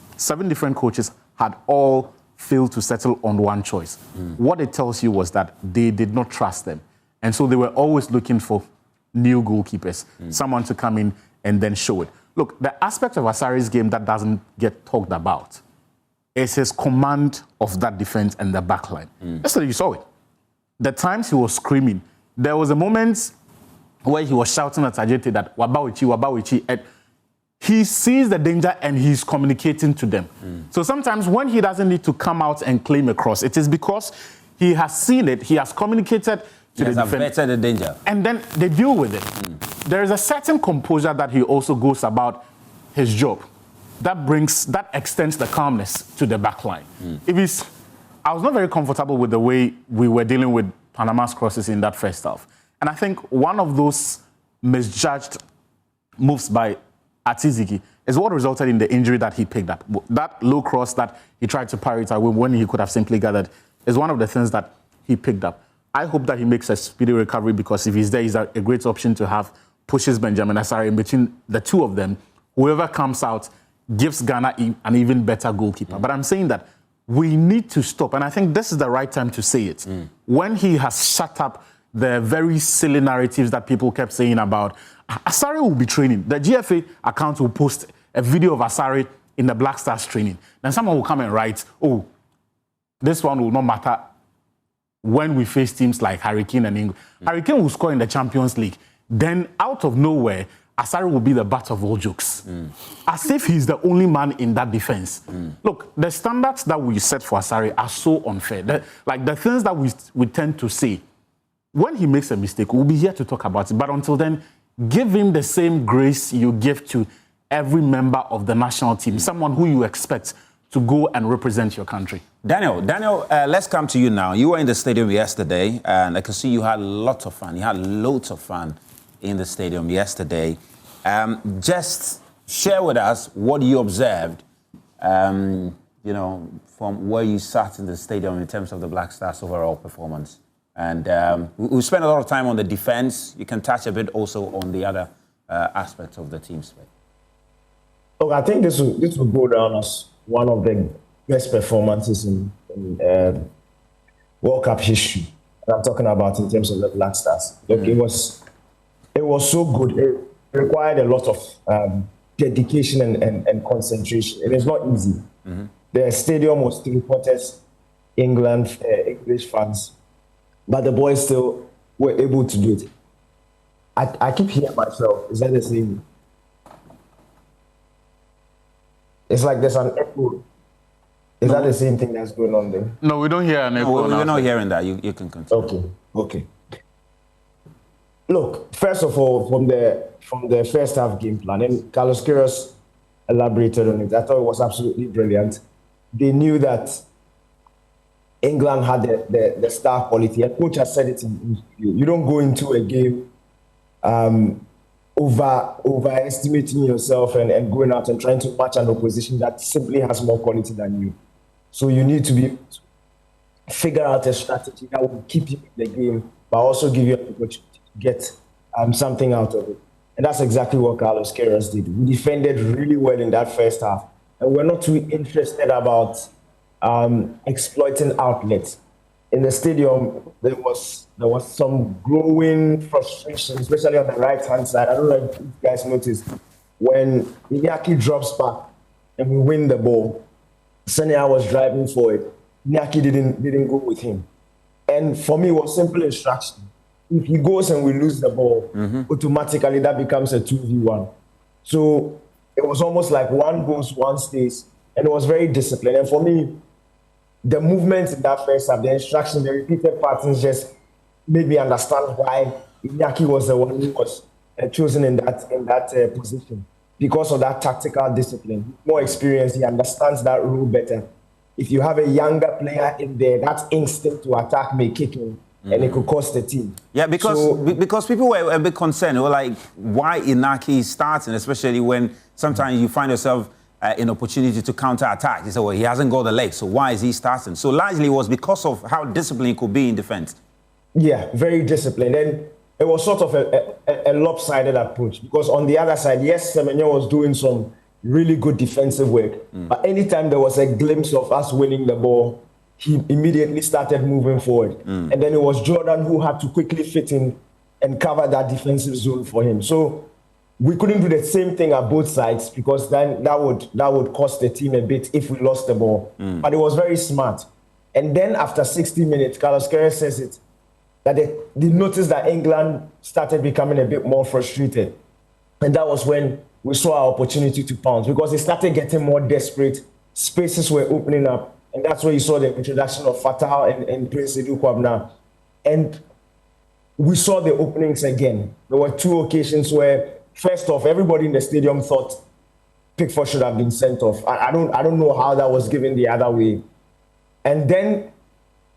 had all failed to settle on one choice. What it tells you was that they did not trust them. And so they were always looking for new goalkeepers, someone to come in and then show it. Look, the aspect of Asare's game that doesn't get talked about is his command of that defense and the back line. Yesterday you saw it. The times he was screaming, there was a moment where he was shouting at Ajete that Wabawichi, and he sees the danger and he's communicating to them. So sometimes when he doesn't need to come out and claim a cross, it is because he has seen it, he has communicated to the defense. Averted the danger. And then they deal with it. There is a certain composure that he also goes about his job. That extends the calmness to the back line. I was not very comfortable with the way we were dealing with Panama's crosses in that first half. And I think one of those misjudged moves by Atiziki is what resulted in the injury that he picked up. That low cross that he tried to parry it away when he could have simply gathered is one of the things that he picked up. I hope that he makes a speedy recovery, because if he's there, he's a great option to have, pushes Benjamin Asare in between the two of them. Whoever comes out gives Ghana an even better goalkeeper. But I'm saying that we need to stop, and I think this is the right time to say it. When he has shut up the very silly narratives that people kept saying about Asare will be training. The GFA account will post a video of Asare in the Black Stars training. Then someone will come and write, oh, this one will not matter when we face teams like Hurricane and England. Hurricane will score in the Champions League. Then out of nowhere, Asare will be the butt of all jokes. As if he's the only man in that defense. Look, the standards that we set for Asare are so unfair. The things that we tend to say, when he makes a mistake, we'll be here to talk about it. But until then, give him the same grace you give to every member of the national team, someone who you expect to go and represent your country. Daniel, let's come to you now. You were in the stadium yesterday, and I can see you had lots of fun. You had loads of fun in the stadium yesterday. Just share with us what you observed, from where you sat in the stadium in terms of the Black Stars' overall performance. And we spent a lot of time on the defense. You can touch a bit also on the other aspects of the team's play. Look, I think this will go down as one of the best performances in World Cup history. And I'm talking about in terms of the Black Stars. Look, it was so good. It required a lot of dedication and concentration. It is not easy. The stadium was 3/4 England, English fans, but the boys still were able to do it. I keep hearing myself. Is that the same? It's like there's an echo. Is that the same thing that's going on there? No, we don't hear an echo. We're not hearing that. You can continue. Okay. Look, first of all, from the first half game plan, and Carlos Queiroz elaborated on it. I thought it was absolutely brilliant. They knew that England had the star quality. A coach has said it in interview. You don't go into a game overestimating yourself and going out and trying to match an opposition that simply has more quality than you. So you need to figure out a strategy that will keep you in the game, but also give you an opportunity to get something out of it. And that's exactly what Carlos Queiroz did. We defended really well in that first half, and we're not too interested about exploiting outlets. In the stadium, there was some growing frustration, especially on the right-hand side. I don't know if you guys noticed, when Iñaki drops back and we win the ball, Senaya was driving for it. Iñaki didn't go with him. And for me, it was simple instruction. If he goes and we lose the ball, automatically that becomes a 2v1. So it was almost like one goes, one stays, and it was very disciplined. And for me, the movements in that first half, the instruction, the repeated patterns just made me understand why Iñaki was the one who was chosen in that position. Because of that tactical discipline, more experience, he understands that role better. If you have a younger player in there, that instinct to attack may kick in, and it could cost the team. Yeah, because people were a bit concerned. They were like, why Iñaki is starting, especially when sometimes you find yourself an opportunity to counter-attack. He said, well, he hasn't got the legs, so why is he starting? So largely it was because of how disciplined he could be in defense. Yeah, very disciplined. And it was sort of a lopsided approach because on the other side, yes, Semenyo was doing some really good defensive work, but anytime there was a glimpse of us winning the ball, he immediately started moving forward. And then it was Jordan who had to quickly fit in and cover that defensive zone for him. So we couldn't do the same thing at both sides because then that would cost the team a bit if we lost the ball. But it was very smart. And then after 60 minutes, Carlos Queiroz says it, that they noticed that England started becoming a bit more frustrated. And that was when we saw our opportunity to pounce because they started getting more desperate. Spaces were opening up. And that's where you saw the introduction of Fatal and Prince Edu Kwabna. And we saw the openings again. There were two occasions where, first off, everybody in the stadium thought Pickford should have been sent off. I don't know how that was given the other way. And then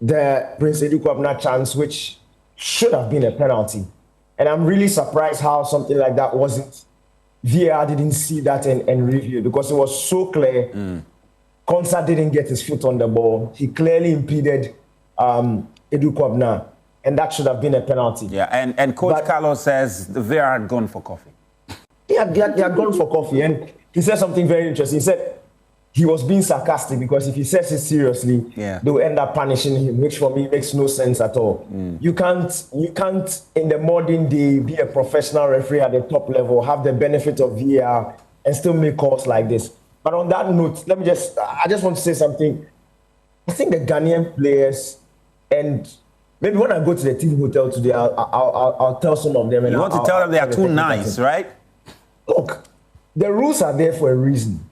the Prince Edu Kwabna chance, which should have been a penalty. And I'm really surprised how something like that wasn't. VAR didn't see that and review because it was so clear. Konsa didn't get his foot on the ball. He clearly impeded Edu Kwabna. And that should have been a penalty. Yeah, and Coach Carlos says the VAR had gone for coffee. They had gone for coffee. And he said something very interesting. He said he was being sarcastic because if he says it seriously, they will end up punishing him, which for me makes no sense at all. You can't, in the modern day, be a professional referee at the top level, have the benefit of VAR, and still make calls like this. But on that note, I just want to say something. I think the Ghanaian players and maybe when I go to the team hotel today, I'll tell some of them. And you want to tell them they are too nice, right? Look, the rules are there for a reason.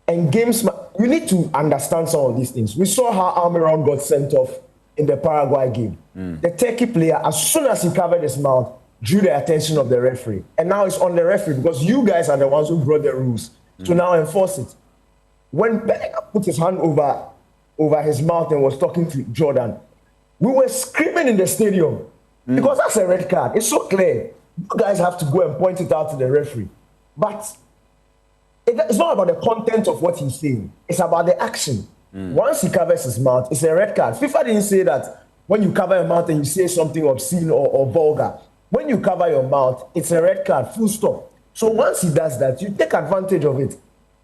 And games, you need to understand some of these things. We saw how Almiron got sent off in the Paraguay game. The Turkey player, as soon as he covered his mouth, drew the attention of the referee. And now it's on the referee because you guys are the ones who brought the rules to now enforce it. When Bellingham put his hand over his mouth and was talking to Jordan, we were screaming in the stadium because that's a red card. It's so clear. You guys have to go and point it out to the referee. But it's not about the content of what he's saying. It's about the action. Once he covers his mouth, it's a red card. FIFA didn't say that when you cover your mouth and you say something obscene or vulgar. When you cover your mouth, it's a red card, full stop. So once he does that, you take advantage of it.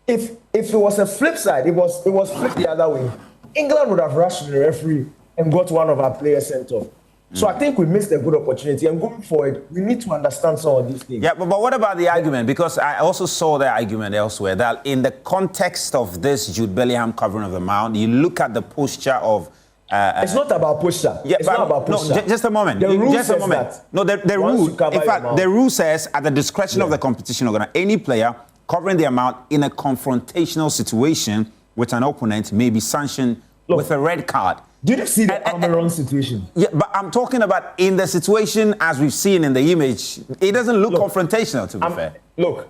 If it was a flip side, it was flipped the other way, England would have rushed to the referee and got one of our players sent off. So I think we missed a good opportunity. And going forward, we need to understand some of these things. Yeah, but what about the argument? Because I also saw the argument elsewhere that in the context of this Jude Bellingham covering of the mount, you look at the posture of... it's not about posture. Yeah, it's not about posture. No, just a moment. The rule says that. No, the rule... In fact, the rule says at the discretion of the competition organizer, any player covering their mount in a confrontational situation with an opponent may be sanctioned with a red card. Did you see the Almiron situation? Yeah, but I'm talking about in the situation as we've seen in the image. It doesn't look confrontational, to be fair. Look,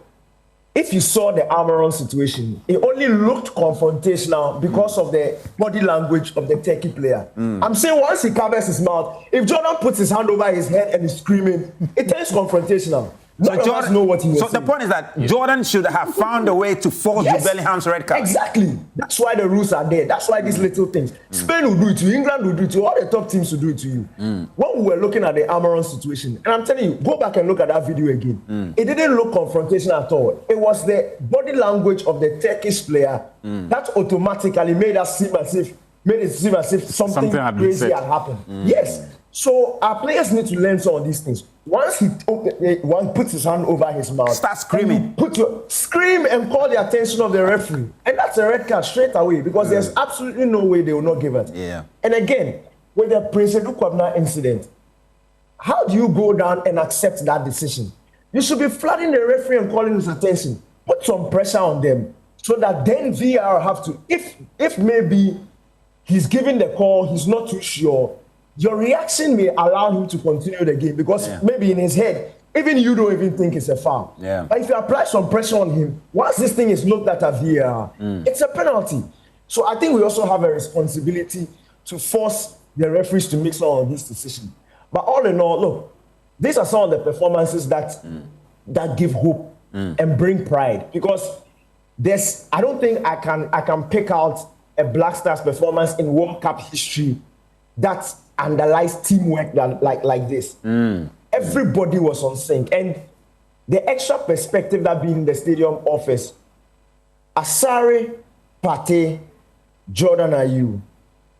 if you saw the Almiron situation, it only looked confrontational because of the body language of the Turkey player. I'm saying once he covers his mouth, if Jordan puts his hand over his head and is screaming, it turns confrontational. So Jordan know what he was saying. The point is that Jordan should have found a way to force Jude Bellingham's red card. Exactly. That's why the rules are there. That's why these little things. Spain will do it to you. England will do it to you. All the top teams will do it to you. When we were looking at the Almiron situation, and I'm telling you, go back and look at that video again. It didn't look confrontational at all. It was the body language of the Turkish player that automatically made it seem as if something crazy had happened. Yes. So our players need to learn some of these things. Once he puts his hand over his mouth, start screaming. Scream and call the attention of the referee, and that's a red card straight away because there's absolutely no way they will not give it. Yeah. And again, with the Prince Edu Kwabna incident, how do you go down and accept that decision? You should be flooding the referee and calling his attention. Put some pressure on them so that then VAR have to, if maybe he's giving the call, he's not too sure. Your reaction may allow him to continue the game because maybe in his head, even you don't even think it's a foul. Yeah. But if you apply some pressure on him, once this thing is looked at VAR, it's a penalty. So I think we also have a responsibility to force the referees to make some of these decisions. But all in all, look, these are some of the performances that give hope and bring pride. Because I don't think I can pick out a Black Stars performance in World Cup history that underlies teamwork like this. Everybody was on sync, and the extra perspective that being in the stadium offers, Asare, Partey, Jordan Ayew.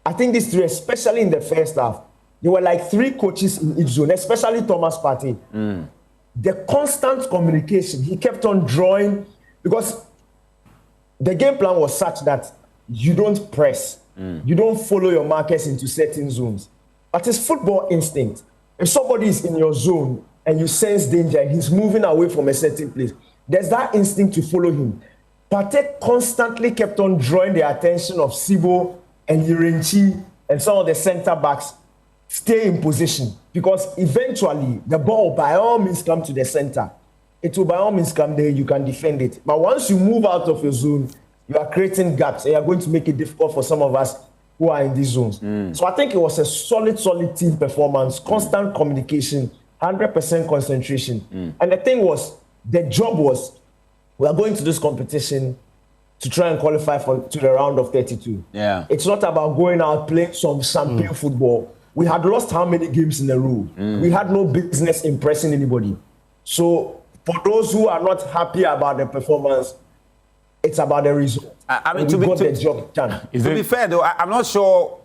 I think these three, especially in the first half, they were like three coaches in each zone, especially Thomas Partey. The constant communication, he kept on drawing, because the game plan was such that you don't press, you don't follow your markers into certain zones. But it's football instinct. If somebody is in your zone and you sense danger and he's moving away from a certain place, there's that instinct to follow him. Partey constantly kept on drawing the attention of Sibo and Yirinchi and some of the centre backs stay in position, because eventually the ball by all means come to the centre. It will by all means come there, you can defend it. But once you move out of your zone, you are creating gaps and you are going to make it difficult for some of us who are in these zones. So I think it was a solid team performance, constant communication, 100% concentration. And the thing was, the job was, we are going to this competition to try and qualify to the round of 32. Yeah. It's not about going out playing some champagne football. We had lost how many games in a row? We had no business impressing anybody. So for those who are not happy about the performance, it's about the result. I mean, to the job done. To be fair, though, I'm not sure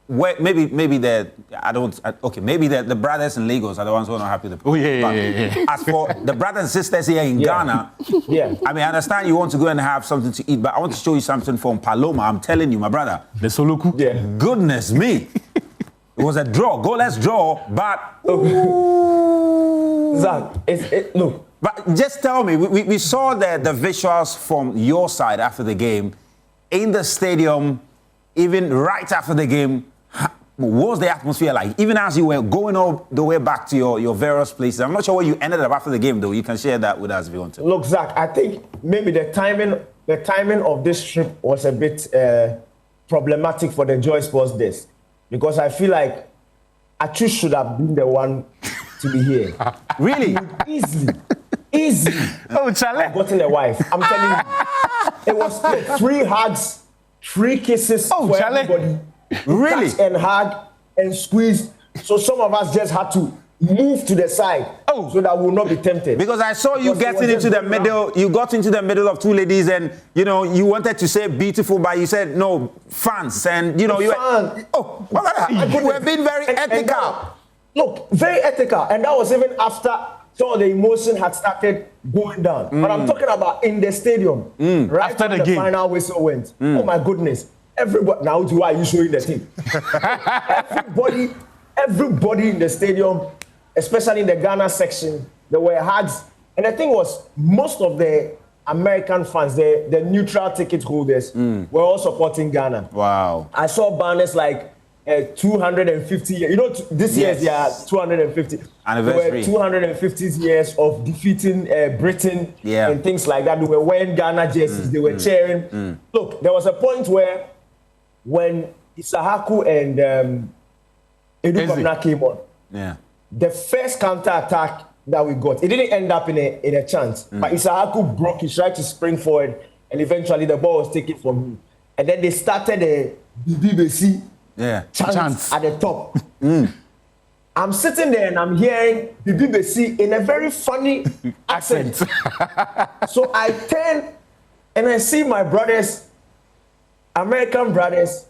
where. Maybe the brothers in Lagos are the ones who are not happy with the performance. As for the brothers and sisters here in Ghana, I mean, I understand you want to go and have something to eat, but I want to show you something from Paloma. I'm telling you, my brother. The Soluku. Goodness me. It was a draw, goalless draw, but Zach, look. But just tell me, we saw the visuals from your side after the game, in the stadium, even right after the game. What was the atmosphere like? Even as you were going all the way back to your various places. I'm not sure where you ended up after the game, though. You can share that with us if you want to. Look, Zach, I think maybe the timing of this trip was a bit problematic for the Joy Sports desk, because I feel like Achu should have been the one to be here. Really? Easy. Oh, Charlie. I've gotten a wife. I'm telling you. It was 3 hugs, 3 kisses for everybody. Really? Touch and hug and squeeze. So some of us just had to move to the side so that we will not be tempted. Because I saw you getting into the middle. You got into the middle of 2 ladies, and you wanted to say beautiful, but you said no, fans, and you were being very ethical. Look, very ethical, and that was even after some of the emotion had started going down. But I'm talking about in the stadium, right after the final whistle went. Oh my goodness. Everybody, now why are you showing the thing? everybody in the stadium, especially in the Ghana section, there were hugs. And the thing was, most of the American fans, the neutral ticket holders, were all supporting Ghana. Wow. I saw banners like 250 years. This year's 250 anniversary. There were 250 years of defeating Britain and things like that. They were wearing Ghana jerseys. They were cheering. Look, there was a point where when Isahaku and Edu Kwabena came on, the first counter attack that we got, it didn't end up in a chance. But Isahaku broke. He tried to spring forward, and eventually the ball was taken from him. And then they started a BBC chant at the top. I'm sitting there and I'm hearing the BBC in a very funny accent. So I turn and I see my brothers, American brothers,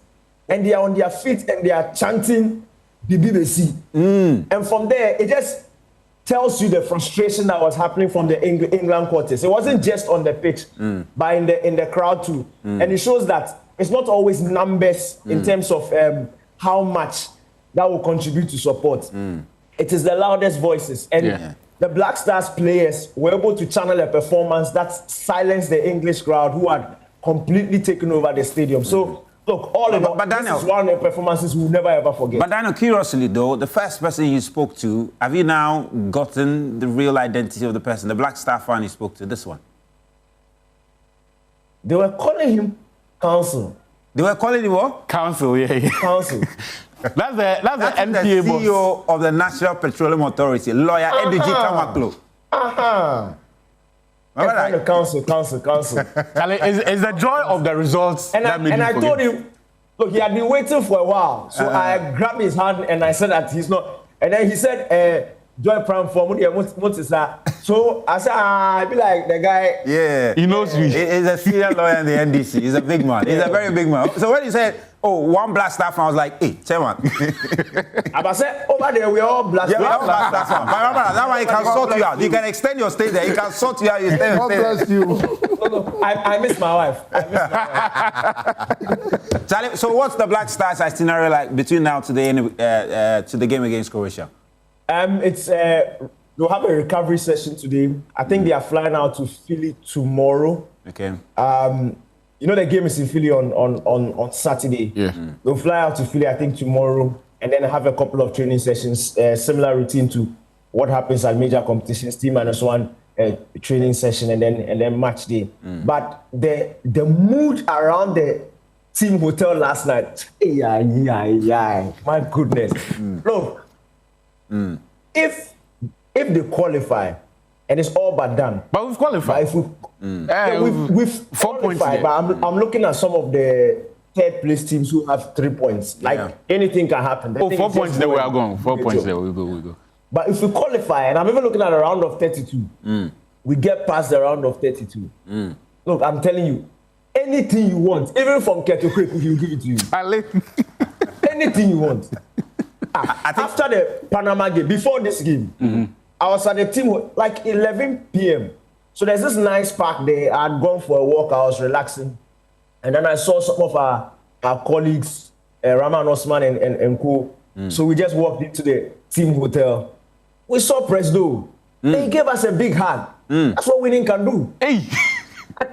and they are on their feet and they are chanting the BBC. And from there, it just tells you the frustration that was happening from the England quarters. It wasn't just on the pitch, but in the crowd too. And it shows that it's not always numbers in terms of how much that will contribute to support. It is the loudest voices. And the Black Stars players were able to channel a performance that silenced the English crowd who had completely taken over the stadium. So, look, all in all, Daniel, this is one of the performances we'll never ever forget. But Daniel, curiously though, the first person you spoke to, have you now gotten the real identity of the person, the Black Star fan you spoke to, this one? They were calling him Council. They were calling him what? Council, yeah. Council. That's the NPA the CEO of the National Petroleum Authority, lawyer Ediji Kamaklo. Council. Charlie, it's the joy of the results and that made and you I forget. told him, look, he had been waiting for a while. So I grabbed his hand and I said that he's not. And then he said, join Prime Form. So I said, I be like the guy. Yeah. He knows me. He's a senior lawyer in the NDC. He's a big man. He's a very big man. So when he said, one black staff, I was like, hey, chairman. I said, over there, we're all black staff. Yeah, we're all black staff. But remember, that one, he can sort you out. You can extend your stay there. He can sort you out. God bless you. No, I miss my wife. Charlie, so what's the Black Stars itinerary like between now to the game against Croatia? They'll have a recovery session today. I think they are flying out to Philly tomorrow. Okay. You know the game is in Philly on Saturday. Yeah. They'll fly out to Philly, I think, tomorrow, and then have a couple of training sessions, similar routine to what happens at major competitions. T-1 training session, and then match day. But the mood around the team hotel last night, my goodness. Look, if they qualify and it's all but done. But we've qualified. We've 4 points. qualified, but I'm looking at some of the third place teams who have 3 points. Like anything can happen. 4 points there we are going. 4 points there we go. But if we qualify, and I'm even looking at a round of 32, we get past the round of 32. Look, I'm telling you, anything you want, even from Keto Creek, he'll give it to you. Anything you want. After the Panama game, before this game, I was at the team like 11 p.m. So there's this nice park there. I had gone for a walk. I was relaxing. And then I saw some of our colleagues, Raman Osman and co. So we just walked into the team hotel. We saw Presdo. They gave us a big hug. That's what winning can do. Hey.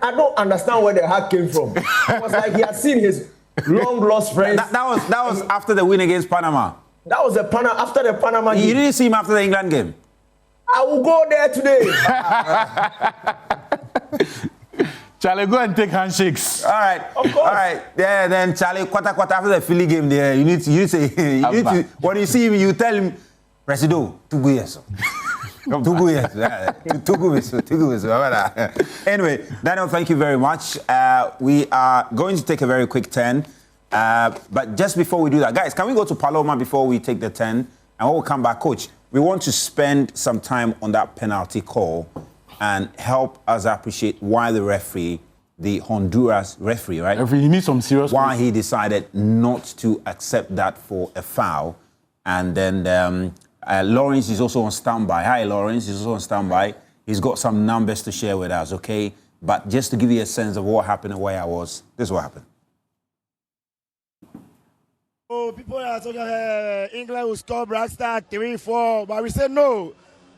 I don't understand where the hug came from. It was like he had seen his long lost friends. That was after the win against Panama. That was after the Panama game. You didn't see him after the England game? I will go there today. Charlie, go and take handshakes. All right. Of course. All right. Yeah, then Charlie, quarter after the Philly game there, you need to say, when you see him, you tell him, Presido, 2 years. 2 years. Anyway, Daniel, thank you very much. We are going to take a very quick 10. But just before we do that, guys, can we go to Paloma before we take the 10? And when we come back, Coach, we want to spend some time on that penalty call and help us appreciate why the referee, the Honduras referee, right? He needs some serious why he decided not to accept that for a foul. And then Lawrence is also on standby. Hi, Lawrence. He's also on standby. He's got some numbers to share with us, okay? But just to give you a sense of what happened and where I was, this is what happened. Oh, people are talking England will score Black Star 3-4, but we said no.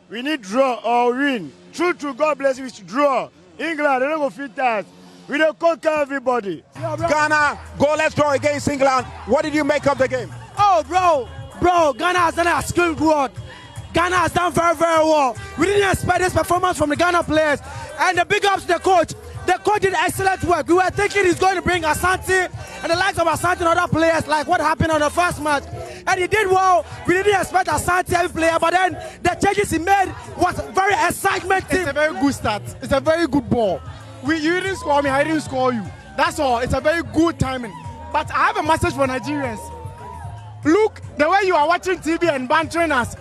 We need draw or win. True, God bless you, we should draw. England, they don't go fit that. We don't conquer everybody. Ghana, goalless draw against England. What did you make of the game? Oh, bro, Ghana has done a skilled work. Ghana has done very, very well. We didn't expect this performance from the Ghana players. And the big ups to the coach. The coach did excellent work. We were thinking he's going to bring Asante and the likes of Asante and other players, like what happened on the first match. And he did well. We didn't expect Asante every player, but then the changes he made was very excitement. It's a very good start. It's a very good ball. You didn't score me, I didn't score you. That's all. It's a very good timing. But I have a message for Nigerians. Look, the way you are watching TV and bantering us,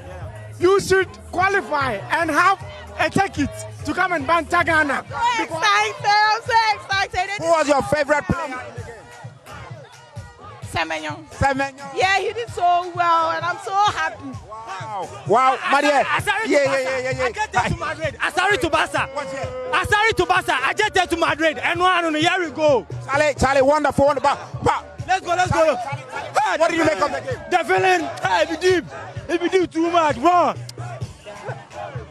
you should qualify and have a ticket to come and banter Ghana. I'm so excited. Who was your favorite player in the game? Semenyo. Yeah, he did so well, and I'm so happy. Wow, Maria. I get there to Madrid. Asare to Barca. Asare to Barca. I get there to Madrid. And here we go. Charlie, wonderful. Let's go. What did you make of the game? The feeling, if you do too much, bro.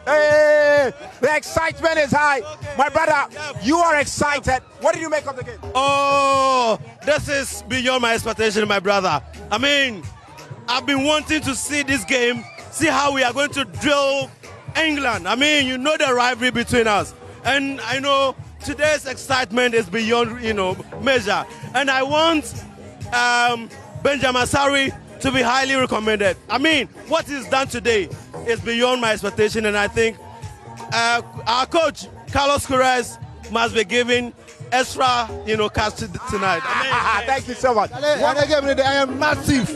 Hey, the excitement is high. My brother, you are excited. What did you make of the game? Oh, this is beyond my expectation, my brother. I mean, I've been wanting to see this game, see how we are going to drill England. I mean, you know the rivalry between us. And I know today's excitement is beyond, measure. And I want Benjamin Asare to be highly recommended. I mean, what he's done today is beyond my expectation, and I think our coach Carlos Queiroz must be given extra, cash tonight. Thank you so much. I am massive.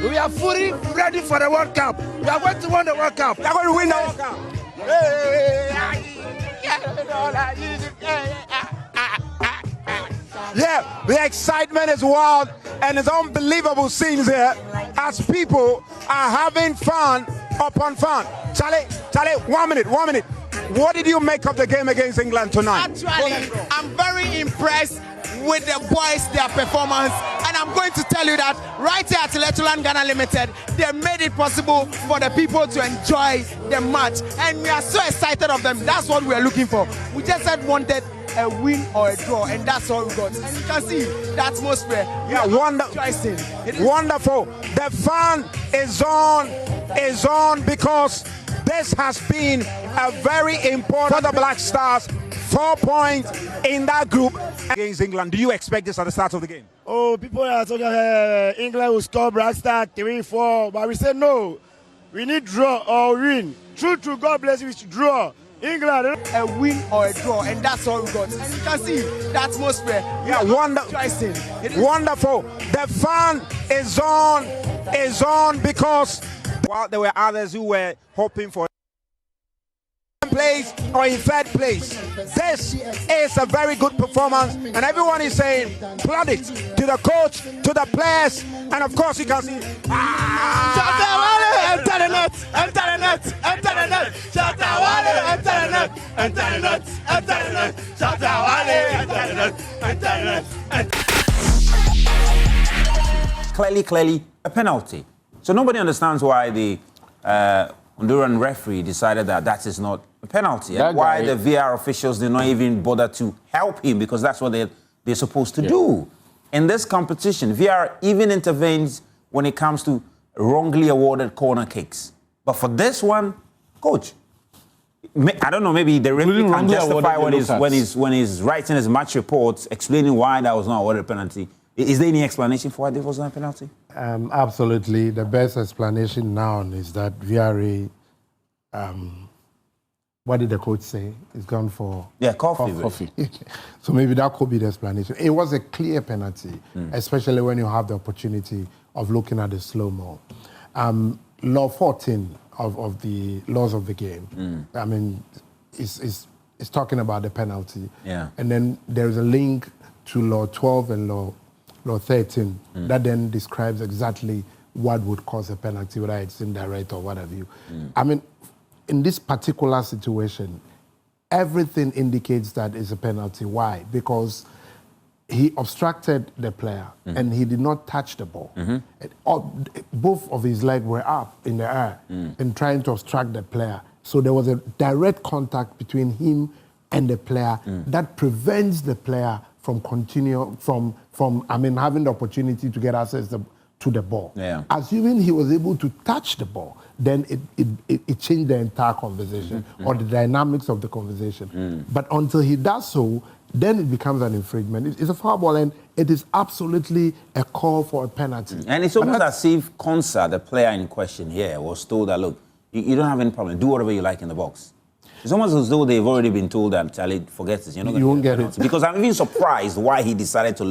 We are fully ready for the World Cup. We are going to win the World Cup. We are going to win the World Cup. Yeah, the excitement is wild and it's unbelievable scenes here as people are having fun upon fun. Charlie, 1 minute. What did you make of the game against England tonight? Actually, I'm very impressed with the boys, their performance, and I'm going to tell you that right here at Letterland Ghana Limited, they made it possible for the people to enjoy the match, and we are so excited of them. That's what we are looking for. We just wanted a win or a draw, and that's all we got. And you can see the atmosphere. Yeah, wonderful. The fun is on because this has been a very important for the Black Stars. 4 points in that group against England. Do you expect this at the start of the game? Oh, people are talking England will score Black Star 3-4, but we say no. We need draw or win. True, God bless you, we should draw. England, a win or a draw, and that's all we got. And you can see the atmosphere. Yeah, wonderful. The fun is on because while there were others who were hoping for place or in third place. This is a very good performance, and everyone is saying applaud it to the coach, to the players, and of course you can see Clearly a penalty. So nobody understands why the Honduran referee decided that is not a penalty, and why the VAR officials did not even bother to help him, because that's what they're supposed to do. In this competition, VAR even intervenes when it comes to wrongly awarded corner kicks. But for this one, coach, I don't know, maybe the referee can justify when he's writing his match reports, explaining why that was not awarded a penalty. Is there any explanation for why this was not a penalty? Absolutely. The best explanation now is that VAR, what did the coach say? It's gone for... Yeah, coffee. So maybe that could be the explanation. It was a clear penalty, especially when you have the opportunity of looking at the slow-mo. Law 14 of the laws of the game, I mean, is talking about the penalty. Yeah. And then there is a link to Law 12 and Law 13 that then describes exactly what would cause a penalty, whether it's indirect or what have you. I mean, in this particular situation, everything indicates that it's a penalty. Why? Because he obstructed the player and he did not touch the ball. Both of his legs were up in the air and trying to obstruct the player. So there was a direct contact between him and the player that prevents the player from having the opportunity to get access to the ball. Yeah. Assuming he was able to touch the ball, then it changed the entire conversation or the dynamics of the conversation. But until he does so, then it becomes an infringement. It's a foul ball, and it is absolutely a call for a penalty. And it's almost as if Konsa, the player in question here, was told that, look, you don't have any problem. Do whatever you like in the box. It's almost as though they've already been told that, Charlie, forget this. You're not you won't get it. Because I'm even surprised why he decided to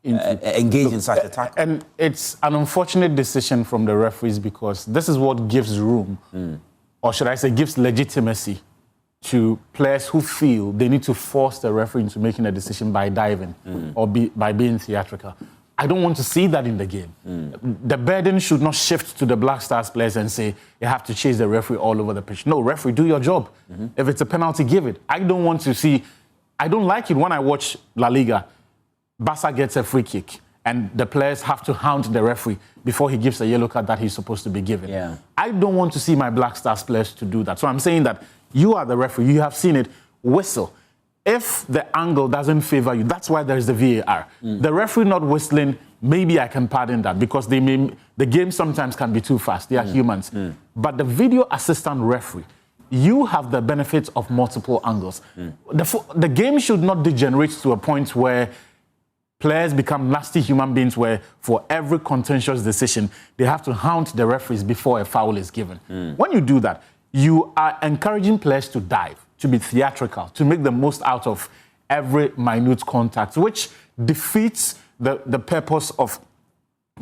engage in such a tackle. And it's an unfortunate decision from the referees, because this is what gives room, or should I say gives legitimacy to players who feel they need to force the referee into making a decision by diving or by being theatrical. I don't want to see that in the game. The burden should not shift to the Black Stars players and say, you have to chase the referee all over the pitch. No, referee, do your job. If it's a penalty, give it. I don't want to see... I don't like it when I watch La Liga. Barca gets a free kick and the players have to hound the referee before he gives a yellow card that he's supposed to be given. Yeah. I don't want to see my Black Stars players to do that. So I'm saying that you are the referee. You have seen it. Whistle. If the angle doesn't favor you, that's why there's the VAR. The referee not whistling, maybe I can pardon that, because the game sometimes can be too fast. They are humans. But the video assistant referee, you have the benefits of multiple angles. The game should not degenerate to a point where players become nasty human beings, where for every contentious decision, they have to hound the referees before a foul is given. When you do that, you are encouraging players to dive, to be theatrical, to make the most out of every minute contact, which defeats the purpose of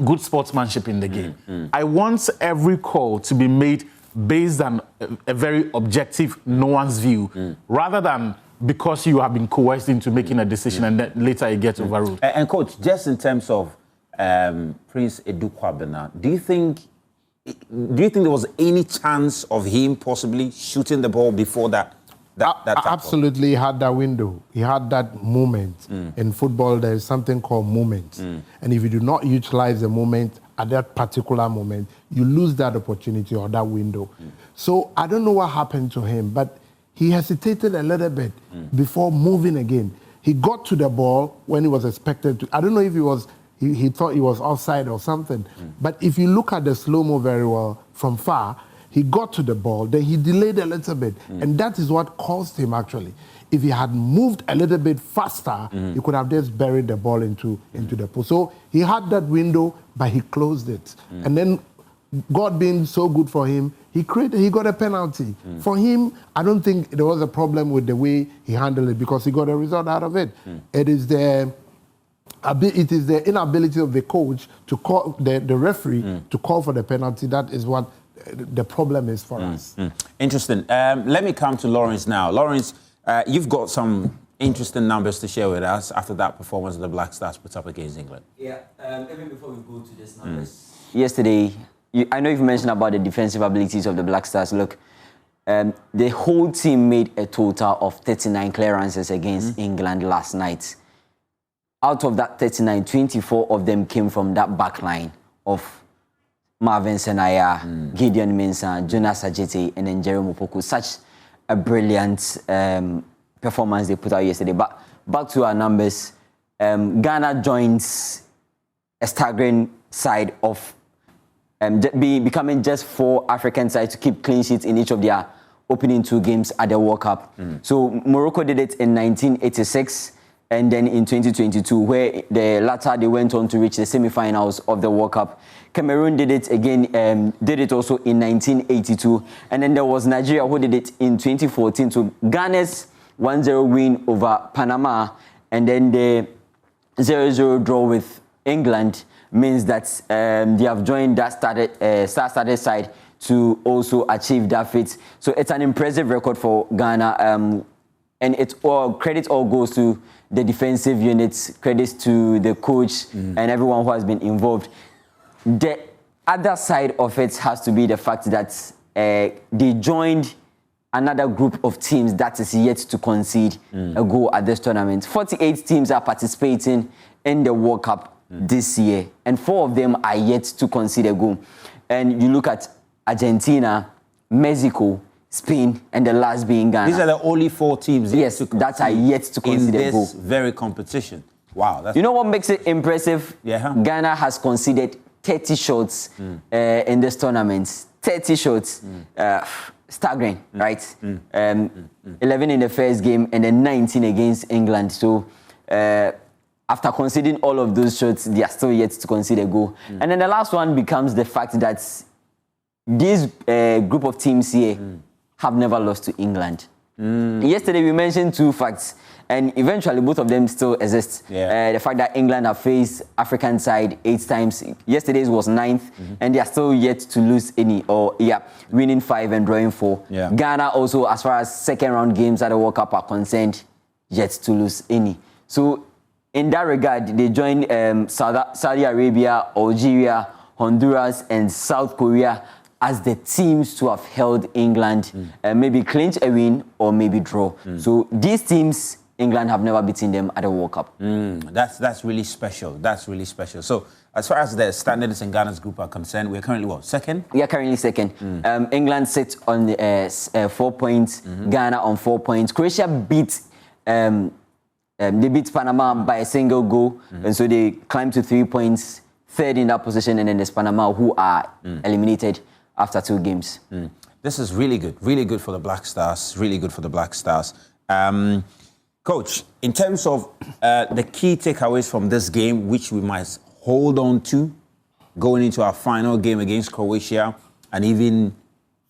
good sportsmanship in the game. I want every call to be made based on a very objective, nuanced view, rather than because you have been coerced into making a decision and then later it gets overruled. And coach, just in terms of Prince Edukwabena, do you think there was any chance of him possibly shooting the ball before that Absolutely, he had that window. He had that moment. In football, there is something called moment. And if you do not utilize the moment at that particular moment, you lose that opportunity or that window. So I don't know what happened to him, but he hesitated a little bit before moving again. He got to the ball when he was expected to. I don't know if he thought he was offside or something. But if you look at the slow-mo very well from far, he got to the ball, then he delayed a little bit. And that is what caused him, actually. If he had moved a little bit faster, he could have just buried the ball into the post. So he had that window, but he closed it. And then, God being so good for him, he got a penalty. For him, I don't think there was a problem with the way he handled it because he got a result out of it. It is the inability of the coach to call the referee to call for the penalty. That is what the problem is for us. Interesting. Let me come to Lawrence now. Lawrence, you've got some interesting numbers to share with us after that performance the Black Stars put up against England. Yeah, even before we go to these numbers. Yesterday, I know you've mentioned about the defensive abilities of the Black Stars. Look, the whole team made a total of 39 clearances against England last night. Out of that 39, 24 of them came from that back line of Marvin Senaya, Gideon Mensah, Jonas Ajete, and then Jerome Opoku. Such a brilliant performance they put out yesterday. But back to our numbers, Ghana joins a staggering side of becoming just 4 African sides to keep clean sheets in each of their opening 2 games at the World Cup. So Morocco did it in 1986. And then in 2022, where the latter, they went on to reach the semi-finals of the World Cup. Cameroon did it again, did it also in 1982. And then there was Nigeria who did it in 2014. So Ghana's 1-0 win over Panama and then the 0-0 draw with England means that they have joined that star-studded side to also achieve that feat. So it's an impressive record for Ghana. And credit all goes to the defensive units, credits to the coach and everyone who has been involved. The other side of it has to be the fact that they joined another group of teams that is yet to concede a goal at this tournament. 48 teams are participating in the World Cup this year, and 4 of them are yet to concede a goal. And you look at Argentina, Mexico, Spain, and the last being Ghana. These are the only 4 teams that are yet to concede a goal. In this very competition. Wow. You know what makes it impressive? Yeah. Ghana has conceded 30 shots in this tournament. 30 shots. Staggering, right? 11 in the first game and then 19 against England. So after conceding all of those shots, they are still yet to concede a goal. And then the last one becomes the fact that this group of teams here have never lost to England. Yesterday we mentioned 2 facts, and eventually both of them still exist. The fact that England have faced African side 8 times. Yesterday's was 9th, and they are still yet to lose any, winning 5 and drawing 4. Ghana also, as far as second round games at the World Cup are concerned, yet to lose any. So in that regard, they joined Saudi Arabia, Algeria, Honduras, and South Korea as the teams to have held England, maybe clinch a win or maybe draw. So these teams, England have never beaten them at the World Cup. That's really special. That's really special. So as far as the standards in Ghana's group are concerned, we're currently what, second? We are currently second. England sits on 4 points, Ghana on 4 points. Croatia beat they beat Panama by a single goal, and so they climbed to 3 points, third in that position, and then there's Panama who are eliminated after 2 games. This is really good for the Black Stars, really good for the Black Stars. Coach, in terms of the key takeaways from this game, which we might hold on to going into our final game against Croatia and even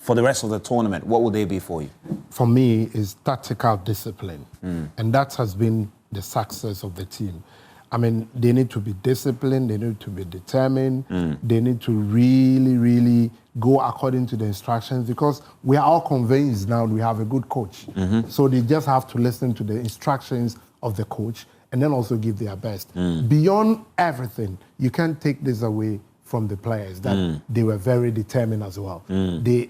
for the rest of the tournament, what would they be for you? For me, is tactical discipline. And that has been the success of the team. I mean, they need to be disciplined, they need to be determined, they need to really, really go according to the instructions, because we are all convinced now we have a good coach. So they just have to listen to the instructions of the coach and then also give their best. Beyond everything, you can't take this away from the players, that they were very determined as well. They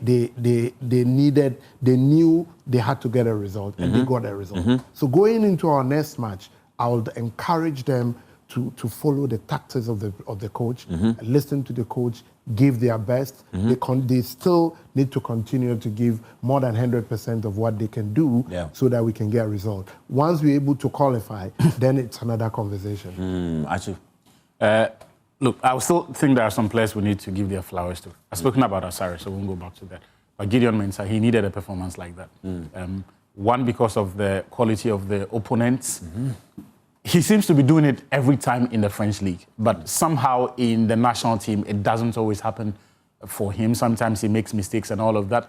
knew they had to get a result, and they got a result. So going into our next match, I would encourage them to follow the tactics of the coach, listen to the coach, give their best. They still need to continue to give more than 100% of what they can do, so that we can get a result. Once we're able to qualify, then it's another conversation. Actually, look, I still think there are some players we need to give their flowers to. I've spoken about Asare, so we won't go back to that. But Gideon Mensah, he needed a performance like that. One, because of the quality of the opponents. He seems to be doing it every time in the French league, but somehow in the national team, it doesn't always happen for him. Sometimes he makes mistakes and all of that.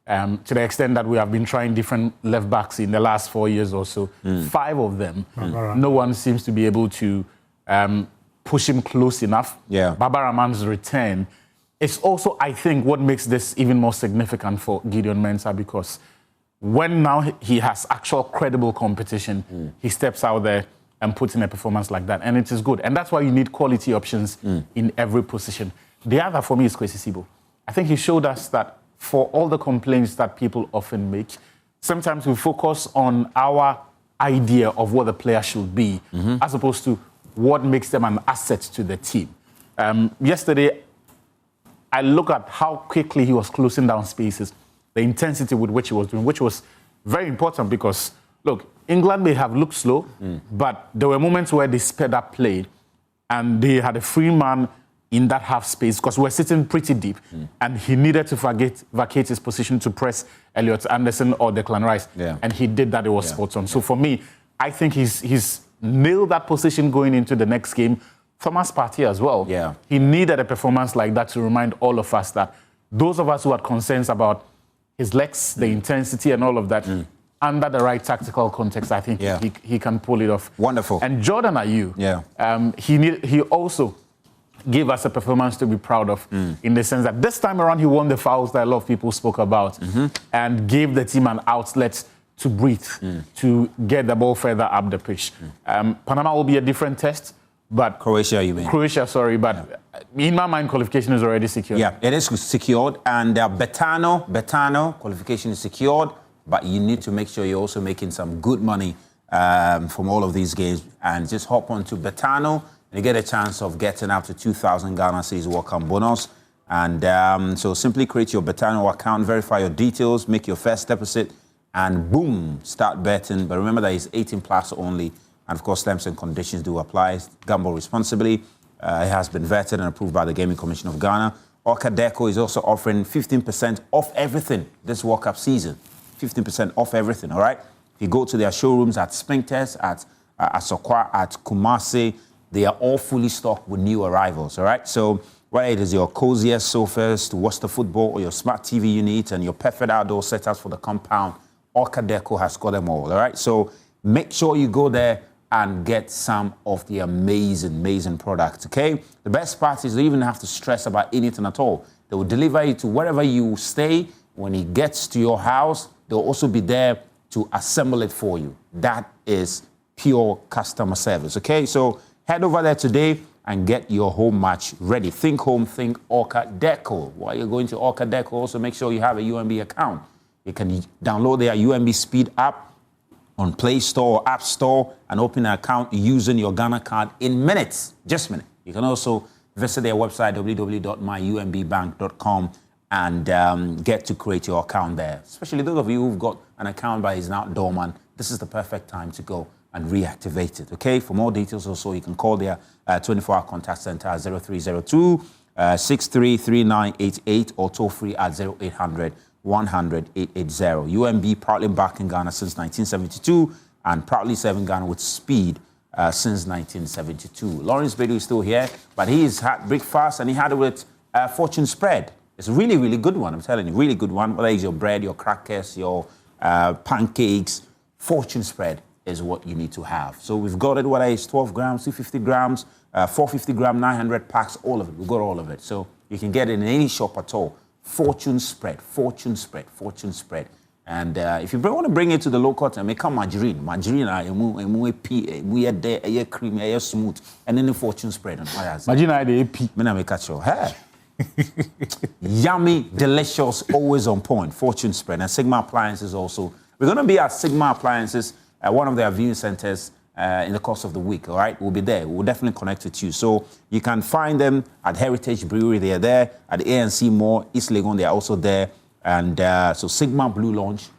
To the extent that we have been trying different left backs in the last 4 years or so, 5 of them, no one seems to be able to push him close enough. Baba Rahman's return is also, I think, what makes this even more significant for Gideon Mensah, because when now he has actual credible competition, he steps out there and puts in a performance like that, and it is good. And that's why you need quality options in every position. The other for me is Kwesi Sibo. I think he showed us that for all the complaints that people often make, sometimes we focus on our idea of what the player should be, as opposed to what makes them an asset to the team. Yesterday, I look at how quickly he was closing down spaces, the intensity with which he was doing, which was very important because, look, England may have looked slow, but there were moments where they sped up play and they had a free man in that half space because we're sitting pretty deep and he needed to vacate his position to press Elliot Anderson or Declan Rice. And he did that, it was spot on. So for me, I think he's nailed that position going into the next game. Thomas Partey as well. He needed a performance like that to remind all of us that those of us who had concerns about his legs, the intensity and all of that, under the right tactical context, I think he can pull it off. Wonderful. And Jordan Ayew, he also gave us a performance to be proud of, in the sense that this time around he won the fouls that a lot of people spoke about and gave the team an outlet to breathe, to get the ball further up the pitch. Panama will be a different test, but... Croatia, you mean? Croatia, sorry, but in my mind, qualification is already secured. Yeah, it is secured, and Betano, qualification is secured, but you need to make sure you're also making some good money from all of these games, and just hop on to Betano, and you get a chance of getting up to 2,000 Ghana Cedis welcome bonus. And so simply create your Betano account, verify your details, make your first deposit, and boom, start betting. But remember that it's 18 plus only. And of course, terms and conditions do apply. Gamble responsibly. It has been vetted and approved by the Gaming Commission of Ghana. Orca Deco is also offering 15% off everything this World Cup season. 15% off everything, all right? If you go to their showrooms at Spinktest, at Asokwa, at Kumasi, they are all fully stocked with new arrivals, all right? So whether it is your coziest sofas to watch the football or your smart TV unit and your perfect outdoor setups for the compound, Orca Deco has got them all, all right? So make sure you go there and get some of the amazing products, okay? The best part is you don't even have to stress about anything at all. They will deliver you to wherever you stay. When it gets to your house, they'll also be there to assemble it for you. That is pure customer service, okay? So head over there today and get your home match ready. Think home, think Orca Deco. While you're going to Orca Deco, also make sure you have a UMB account. You can download their UMB Speed app on Play Store or App Store and open an account using your Ghana card in minutes, just minutes. You can also visit their website, www.myumbbank.com, and get to create your account there. Especially those of you who've got an account but is now dormant, this is the perfect time to go and reactivate it, okay? For more details also, you can call their 24-hour contact center at 0302 633988 or toll free at 0800 100 880. UMB proudly back in Ghana since 1972 and proudly serving Ghana with speed since 1972. Lawrence Bedu is still here, but he's had breakfast and he had it with fortune spread. It's a really, really good one. I'm telling you, really good one. Whether it's your bread, your crackers, your pancakes, fortune spread is what you need to have. So we've got it, whether it's 12 grams, 250 grams, 450 gram, 900 packs, all of it. We've got all of it. So you can get it in any shop at all. Fortune spread, fortune spread, fortune spread. And if you want to bring it to the local time, make margarine. Margarine, creamy, smooth, and then the fortune spread. Margarine, the AP. Make it sure. Hey. Yummy, delicious, always on point. Fortune spread. And Sigma Appliances also. We're going to be at Sigma Appliances at one of their viewing centers in the course of the week, all right? We'll be there. We'll definitely connect with you. So you can find them at Heritage Brewery. They are there. At the ANC Mall, East Legon, they are also there. And so Sigma Blue Launch,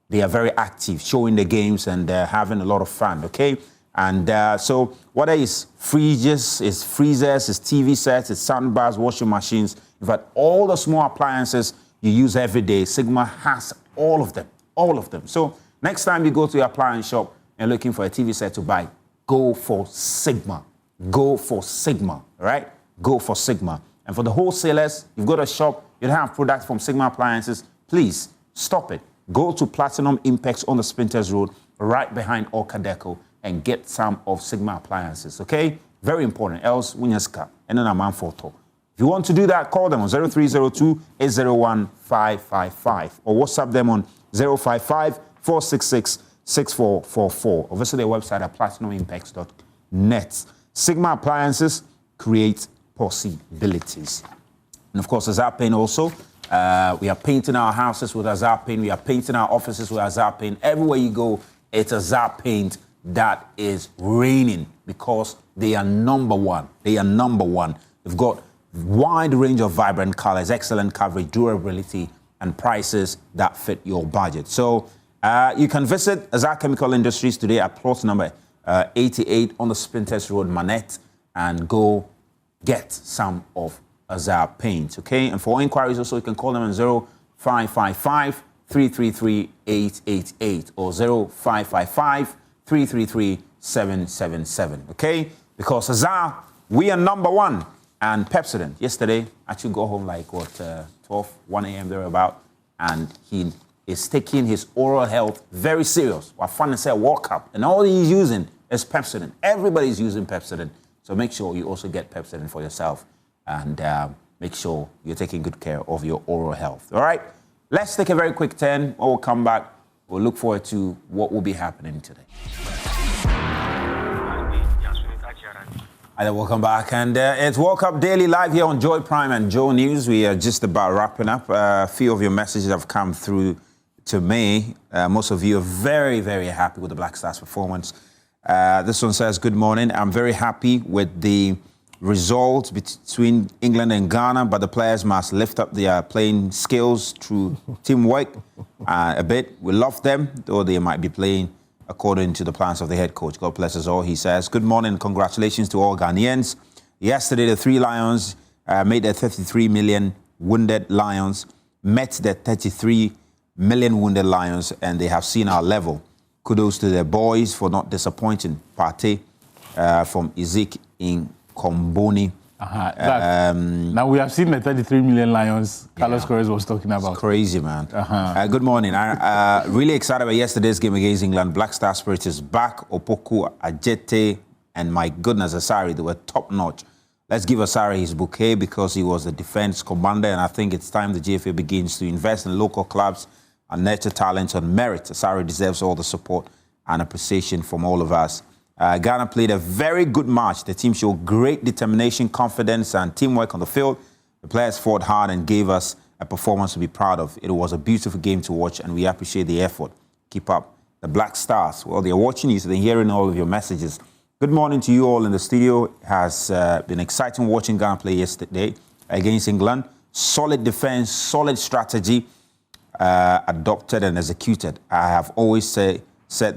they are very active, showing the games and having a lot of fun, okay? And so whether it's fridges, it's freezers, it's TV sets, it's soundbars, washing machines, in fact, all the small appliances you use every day, Sigma has all of them, all of them. So next time you go to your appliance shop and looking for a TV set to buy, go for Sigma. Go for Sigma, all right? Go for Sigma. And for the wholesalers, you've got a shop, you don't have products from Sigma Appliances, please stop it. Go to Platinum Impex on the Spinters Road, right behind Orca Deco, and get some of Sigma Appliances, okay? Very important, else winyaska, and then a man photo. If you want to do that, call them on 0302-801-555 or WhatsApp them on 055-466-6444 or visit their website at platinumimpex.net. Sigma Appliances create possibilities. And of course, Azar Paint also. We are painting our houses with Azar Paint. We are painting our offices with Azar Paint. Everywhere you go, it's Azar Paint that is reigning because they are number one. They are number one. They've got wide range of vibrant colors, excellent coverage, durability, and prices that fit your budget. So you can visit Azar Chemical Industries today at plot number 88 on the Spinters Road, Manette, and go get some of Azar Paint, okay? And for inquiries also, you can call them on 0555-333-888 or 0555-333-777, okay? Because Azar, we are number one. And Pepsodent, yesterday, actually got home like, 1 a.m. thereabout, and he is taking his oral health very serious. What fun to say, walk up, and all he's using is Pepsodent. Everybody's using Pepsodent. So make sure you also get Pepsodent for yourself and make sure you're taking good care of your oral health. All right? Let's take a very quick turn. When we'll come back, we'll look forward to what will be happening today. Hi there, welcome back. And it's World Cup Daily live here on Joy Prime and Joe News. We are just about wrapping up. A few of your messages have come through to me. Most of you are very, very happy with the Black Stars' performance. This one says, good morning. I'm very happy with the result between England and Ghana, but the players must lift up their playing skills through teamwork a bit. We love them, though they might be playing according to the plans of the head coach. God bless us all, he says. Good morning. Congratulations to all Ghanaians. Yesterday, the Three Lions made their 33 million wounded Lions, met their 33 million wounded Lions, and they have seen our level. Kudos to their boys for not disappointing. Partey from Izik in Komboni. Now we have seen the 33 million Lions Carlos Corres was talking about. It's crazy, man. Good morning. Really excited about yesterday's game against England. Black Star Spirit is back. Opoku, Ajete, and my goodness, Asare, they were top-notch. Let's give Asare his bouquet because he was the defense commander, and I think it's time the GFA begins to invest in local clubs and nurture talent on merit. Asare deserves all the support and appreciation from all of us. Ghana played a very good match. The team showed great determination, confidence, and teamwork on the field. The players fought hard and gave us a performance to be proud of. It was a beautiful game to watch, and we appreciate the effort. Keep up. The Black Stars, well, they're watching you, so they're hearing all of your messages. Good morning to you all in the studio. It has been exciting watching Ghana play yesterday against England. Solid defense, solid strategy, adopted and executed. I have always said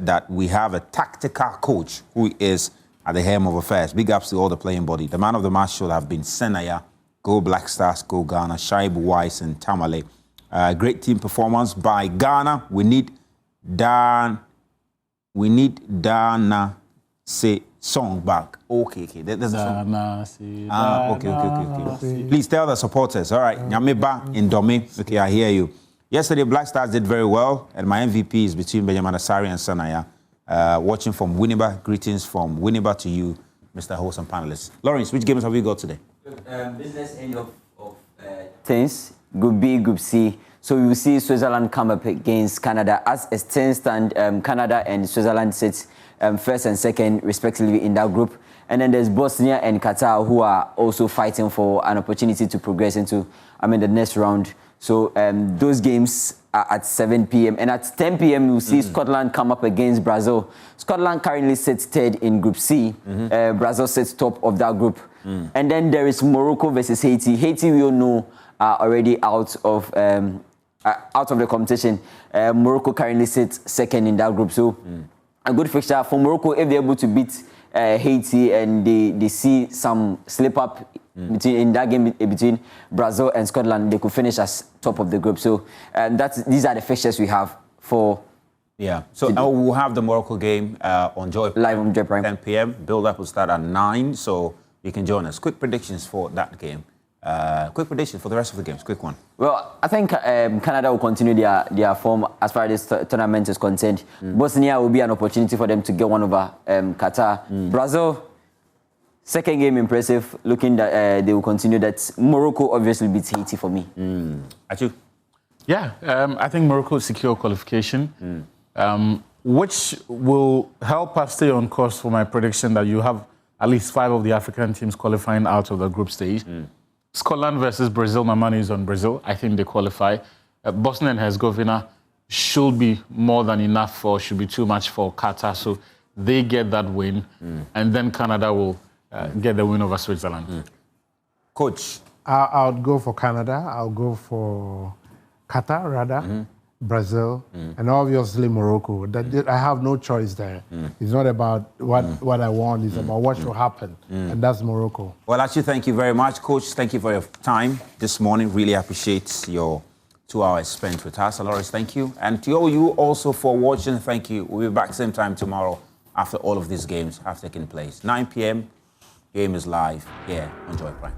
that we have a tactical coach who is at the helm of affairs. Big ups to all the playing body. The man of the match should have been Senaya. Go Black Stars, go Ghana. Shaibu Weiss and Tamale. Great team performance by Ghana. We need Dana song back. Okay. There's a song. Okay. Please tell the supporters. All right. Nyameba in Domi. Okay, I hear you. Yesterday, Black Stars did very well, and my MVP is between Benjamin Asare and Senaya. Watching from Winneba. Greetings from Winneba to you, Mr. Host and panelists. Lawrence, which games have we got today? Business end of things. Group B, Group C. So we will see Switzerland come up against Canada. As a 10 stand, Canada and Switzerland sit first and second, respectively, in that group. And then there's Bosnia and Qatar, who are also fighting for an opportunity to progress into, the next round. So those games are at 7 p.m. And at 10 p.m., we'll see Scotland come up against Brazil. Scotland currently sits third in Group C. Brazil sits top of that group. And then there is Morocco versus Haiti. Haiti, we all know, are already out of the competition. Morocco currently sits second in that group. So a good fixture for Morocco if they're able to beat Haiti and they see some slip up in that game between Brazil and Scotland, they could finish as top of the group. So these are the fixtures we have for. Yeah. So we'll have the Morocco game on Joy Prime, live on Joy Prime, 10 p.m. Build up will start at 9. So you can join us. Quick predictions for that game. Quick prediction for the rest of the games. Quick one. Well, I think Canada will continue their form as far as this tournament is concerned. Bosnia will be an opportunity for them to get one over Qatar. Brazil, second game impressive. Looking that they will continue that. Morocco obviously beats Haiti for me. Achu? Yeah, I think Morocco will secure qualification, which will help us stay on course for my prediction that you have at least 5 of the African teams qualifying out of the group stage. Scotland versus Brazil, my money is on Brazil. I think they qualify. Bosnia and Herzegovina should be more than enough should be too much for Qatar. So they get that win. And then Canada will get the win over Switzerland. Coach? I would go for Canada. I'll go for Qatar, rather. Brazil, and obviously Morocco. I have no choice there. It's not about what I want, it's about what will happen, and that's Morocco. Well, actually, thank you very much, Coach. Thank you for your time this morning. Really appreciate your 2 hours spent with us. Lawrence, thank you. And to all you also for watching, thank you. We'll be back same time tomorrow after all of these games have taken place. 9 p.m., game is live here on Joy Prime.